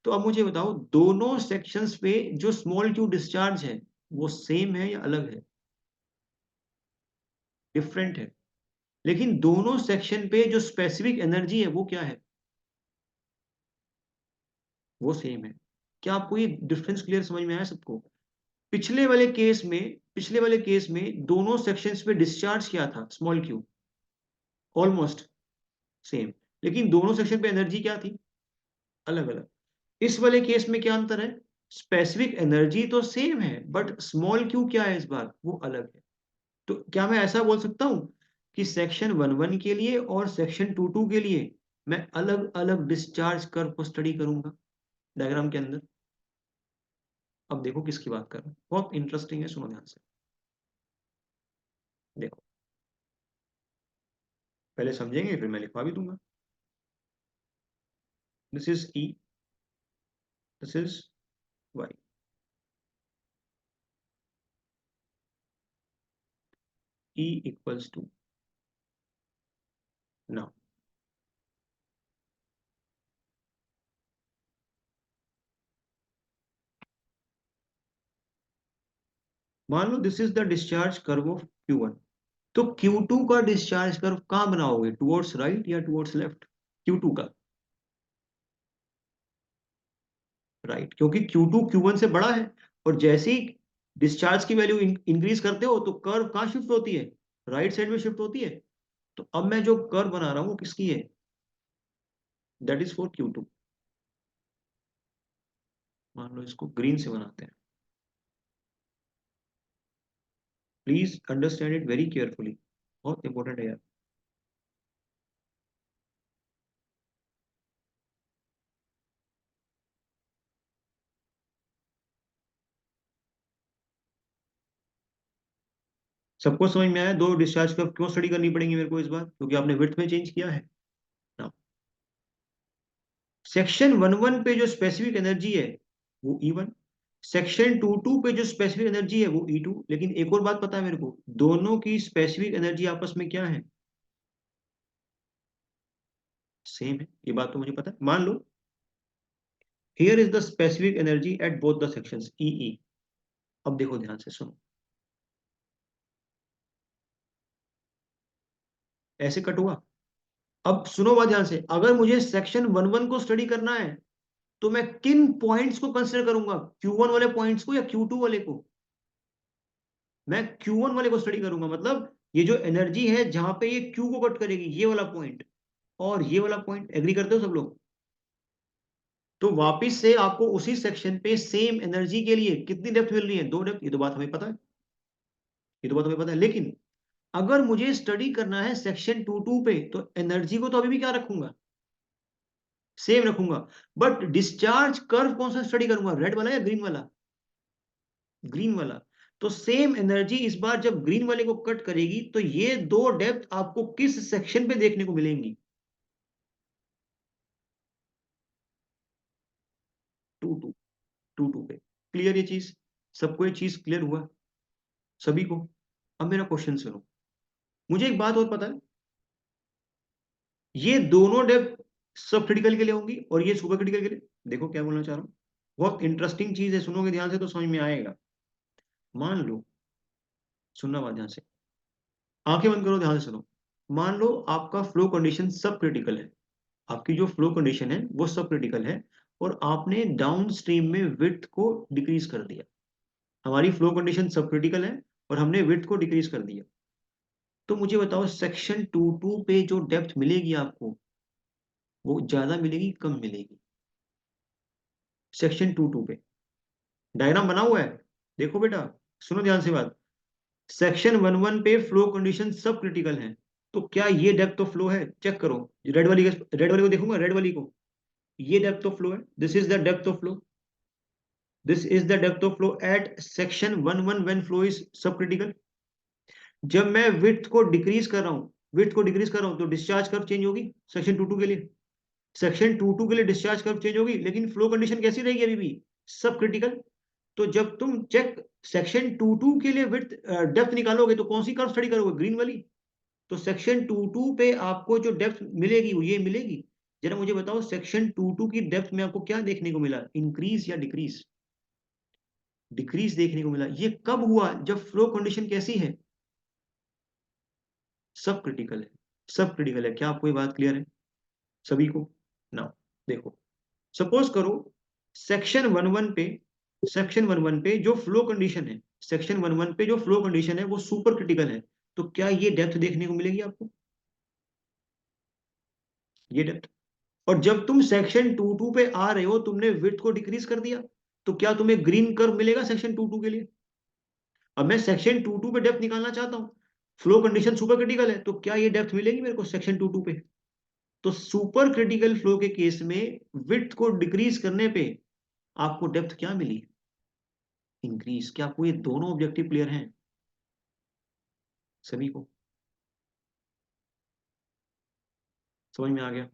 तो अब मुझे बताओ दोनों सेक्शंस पे जो स्मॉल q डिस्चार्ज है वो सेम है या अलग है? डिफरेंट है। लेकिन दोनों सेक्शन पे जो स्पेसिफिक एनर्जी है वो क्या है? वो सेम है। क्या आपको ये डिफरेंस क्लियर समझ में आया सबको? पिछले वाले केस में दोनों सेक्शंस पे डिस्चार्ज क्या था? Small q, almost same. लेकिन दोनों सेक्शन पे एनर्जी क्या थी? अलग अलग। इस वाले केस में क्या अंतर है? स्पेसिफिक एनर्जी तो सेम है बट स्मॉल q क्या है इस बार? वो अलग है। तो क्या मैं ऐसा बोल सकता हूं कि सेक्शन 1 1 के लिए और सेक्शन 2 2 के लिए मैं अलग अलग डिस्चार्ज कर्व को स्टडी करूंगा डायग्राम के अंदर? अब देखो किसकी बात कर रहा हूं, बहुत इंटरेस्टिंग है, सुनो ध्यान से। देखो, पहले समझेंगे फिर मैं लिखवा भी दूंगा। This is E, this is Y। E equals to, now मान लो this is the discharge curve of Q1। तो Q2 का डिस्चार्ज कर्व कहां बनाओगे? टुवर्ड्स राइट या टुवर्ड्स लेफ्ट? Q2 का राइट, क्योंकि Q2 Q1 से बड़ा है। और जैसे ही डिस्चार्ज की वैल्यू इंक्रीज करते हो तो कर्व कहां शिफ्ट होती है? राइट साइड में शिफ्ट होती है। तो अब मैं जो कर्व बना रहा हूं वो किसकी है? That is for Q2। मान लो इसको ग्रीन से बनाते हैं। Please understand it very carefully, बहुत इंपॉर्टेंट है यार। सबको समझ में आया दो डिस्चार्ज कर्व क्यों स्टडी करनी पड़ेंगी मेरे को इस बार? क्योंकि आपने विड्थ में चेंज किया है ना। सेक्शन 1 1 पे जो स्पेसिफिक एनर्जी है वो E1, सेक्शन 2 2 पे जो स्पेसिफिक एनर्जी है वो E2। लेकिन एक और बात पता है मेरे को, दोनों की स्पेसिफिक एनर्जी आपस में क्या है? सेम है। ये बात तो मुझे पता है। मान लो here is the specific energy at both the sections EE। अब देखो ध्यान से सुनो, ऐसे कट हुआ। अब सुनो बात ध्यान से, अगर मुझे सेक्शन 1 1 को स्टडी करना है तो मैं किन पॉइंट्स को कंसिडर करूंगा? Q1 वाले पॉइंट्स को या Q2 वाले को? मैं Q1 वाले को स्टडी करूंगा। मतलब ये जो एनर्जी है जहां पे ये Q को कट करेगी, ये वाला पॉइंट और ये वाला पॉइंट, एग्री करते हो सब लोग? तो वापिस से आपको उसी सेक्शन पे सेम एनर्जी के लिए कितनी डेप्थ मिल रही है? 2 डेप्थ। ये तो बात हमें पता है, ये तो बात हमें पता है। लेकिन अगर मुझे स्टडी करना है सेक्शन 2 2 पे तो एनर्जी को तो अभी भी क्या रखूंगा? सेम रखूंगा। बट डिस्चार्ज कर्व कौन सा स्टडी करूंगा? रेड वाला या ग्रीन वाला? ग्रीन वाला। तो सेम एनर्जी इस बार जब ग्रीन वाले को कट करेगी तो ये दो डेप्थ आपको किस सेक्शन पे देखने को मिलेंगी? 2 2, 2 2 पे। क्लियर ये चीज? सबको ये चीज क्लियर हुआ? सभी को? अब मेरा क्वेश्चन सुनो, मुझे एक बात और पता है, ये दोनों डेप्थ सब क्रिटिकल के लिए होंगी और ये सुपर क्रिटिकल के लिए। देखो क्या बोलना चाह रहा हूं, बहुत इंटरेस्टिंग चीज है, सुनोगे ध्यान से तो समझ में आएगा। मान लो, सुनना बात ध्यान से, आंखें बंद करो, ध्यान से सुनो। मान लो आपका फ्लो कंडीशन सब क्रिटिकल है, आपकी जो फ्लो कंडीशन है वो सब क्रिटिकल है, और आपने डाउन स्ट्रीम में विड्थ को डिक्रीज कर दिया। हमारी फ्लो कंडीशन सब क्रिटिकल है और हमने विड्थ को डिक्रीज कर दिया। तो मुझे बताओ सेक्शन 2 2 पे जो डेप्थ मिलेगी आपको वो ज्यादा मिलेगी कम मिलेगी? सेक्शन 2 2 पे डायग्राम बना हुआ है, देखो बेटा, सुनो ध्यान से बात। सेक्शन 1 1 पे फ्लो कंडीशन सब क्रिटिकल है, तो क्या ये डेप्थ ऑफ फ्लो है? चेक करो। रेड वाली को देखूंगा, रेड वाली को, ये डेप्थ ऑफ फ्लो है, this is the depth of flow, this is the depth of flow at section 1 1 when flow is सब क्रिटिकल। जब मैं विड्थ को डिक्रीज कर रहा हूं, विड्थ को डिक्रीज कर रहा हूं तो डिस्चार्ज कर्व चेंज होगी सेक्शन 2 2 के लिए। सेक्शन 2 2 के लिए डिस्चार्ज कर्व चेंज होगी, लेकिन फ्लो कंडीशन कैसी रहेगी? अभी भी सब क्रिटिकल। तो जब तुम चेक सेक्शन 22 के लिए विड्थ डेप्थ निकालोगे तो कौन सी कर्व स्टडी करोगे? ग्रीन वाली। तो सेक्शन 22 पे आपको जो डेप्थ मिलेगी वो ये मिलेगी। जरा मुझे बताओ, सेक्शन 22 की डेप्थ में आपको क्या देखने को मिला? इंक्रीज या डिक्रीज? डिक्रीज देखने को मिला। ये कब हुआ? जब फ्लो कंडीशन कैसी है? सब क्रिटिकल है। सब क्रिटिकल है। क्या आपको ये बात क्लियर है सभी को? ना, देखो, सपोज करो सेक्शन 11 पे, सेक्शन 11 पे जो फ्लो कंडीशन है, सेक्शन 11 पे जो फ्लो कंडीशन है वो सुपर क्रिटिकल है। तो क्या ये डेप्थ देखने को मिलेगी आपको? ये डेप्थ। और जब तुम सेक्शन 22 पे आ रहे हो, तुमने विड्थ को डिक्रीज कर दिया, तो क्या तुम्हें ग्रीन कर्व मिलेगा सेक्शन 22 के लिए? अब मैं सेक्शन 22 पे डेप्थ निकालना चाहता हूं, फ्लो कंडीशन सुपर क्रिटिकल है, तो क्या ये डेप्थ मिलेगी मेरे को सेक्शन 22 पे? तो सुपर क्रिटिकल फ्लो के केस में विड्थ को डिक्रीज करने पे आपको डेप्थ क्या मिली? इंक्रीज। क्या आपको ये दोनों ऑब्जेक्टिव क्लियर हैं सभी को? समझ में आ गया?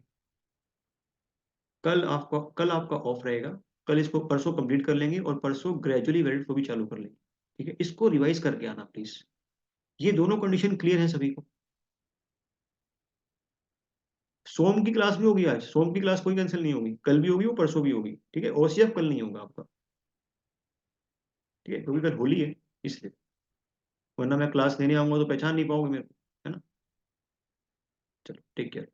कल आपका ऑफ रहेगा। कल इसको परसों कंप्लीट कर लेंगे और परसों ग्रेजुअली वेरिएबल फ्लो भी चालू कर लेंगे। ठीक है, इसको रिवाइज करके आना प्लीज। ये दोनों कंडीशन क्लियर है सभी को? सोम की क्लास भी होगी आज। सोम की क्लास कोई कैंसिल नहीं होगी, कल भी होगी, वो परसों भी होगी। ठीक है, ओसीएफ कल नहीं होगा आपका। ठीक है, क्योंकि कल होली है इसलिए। वरना मैं क्लास लेने आऊंगा तो पहचान नहीं पाओगे मेरे को, है ना? चलो, टेक केयर।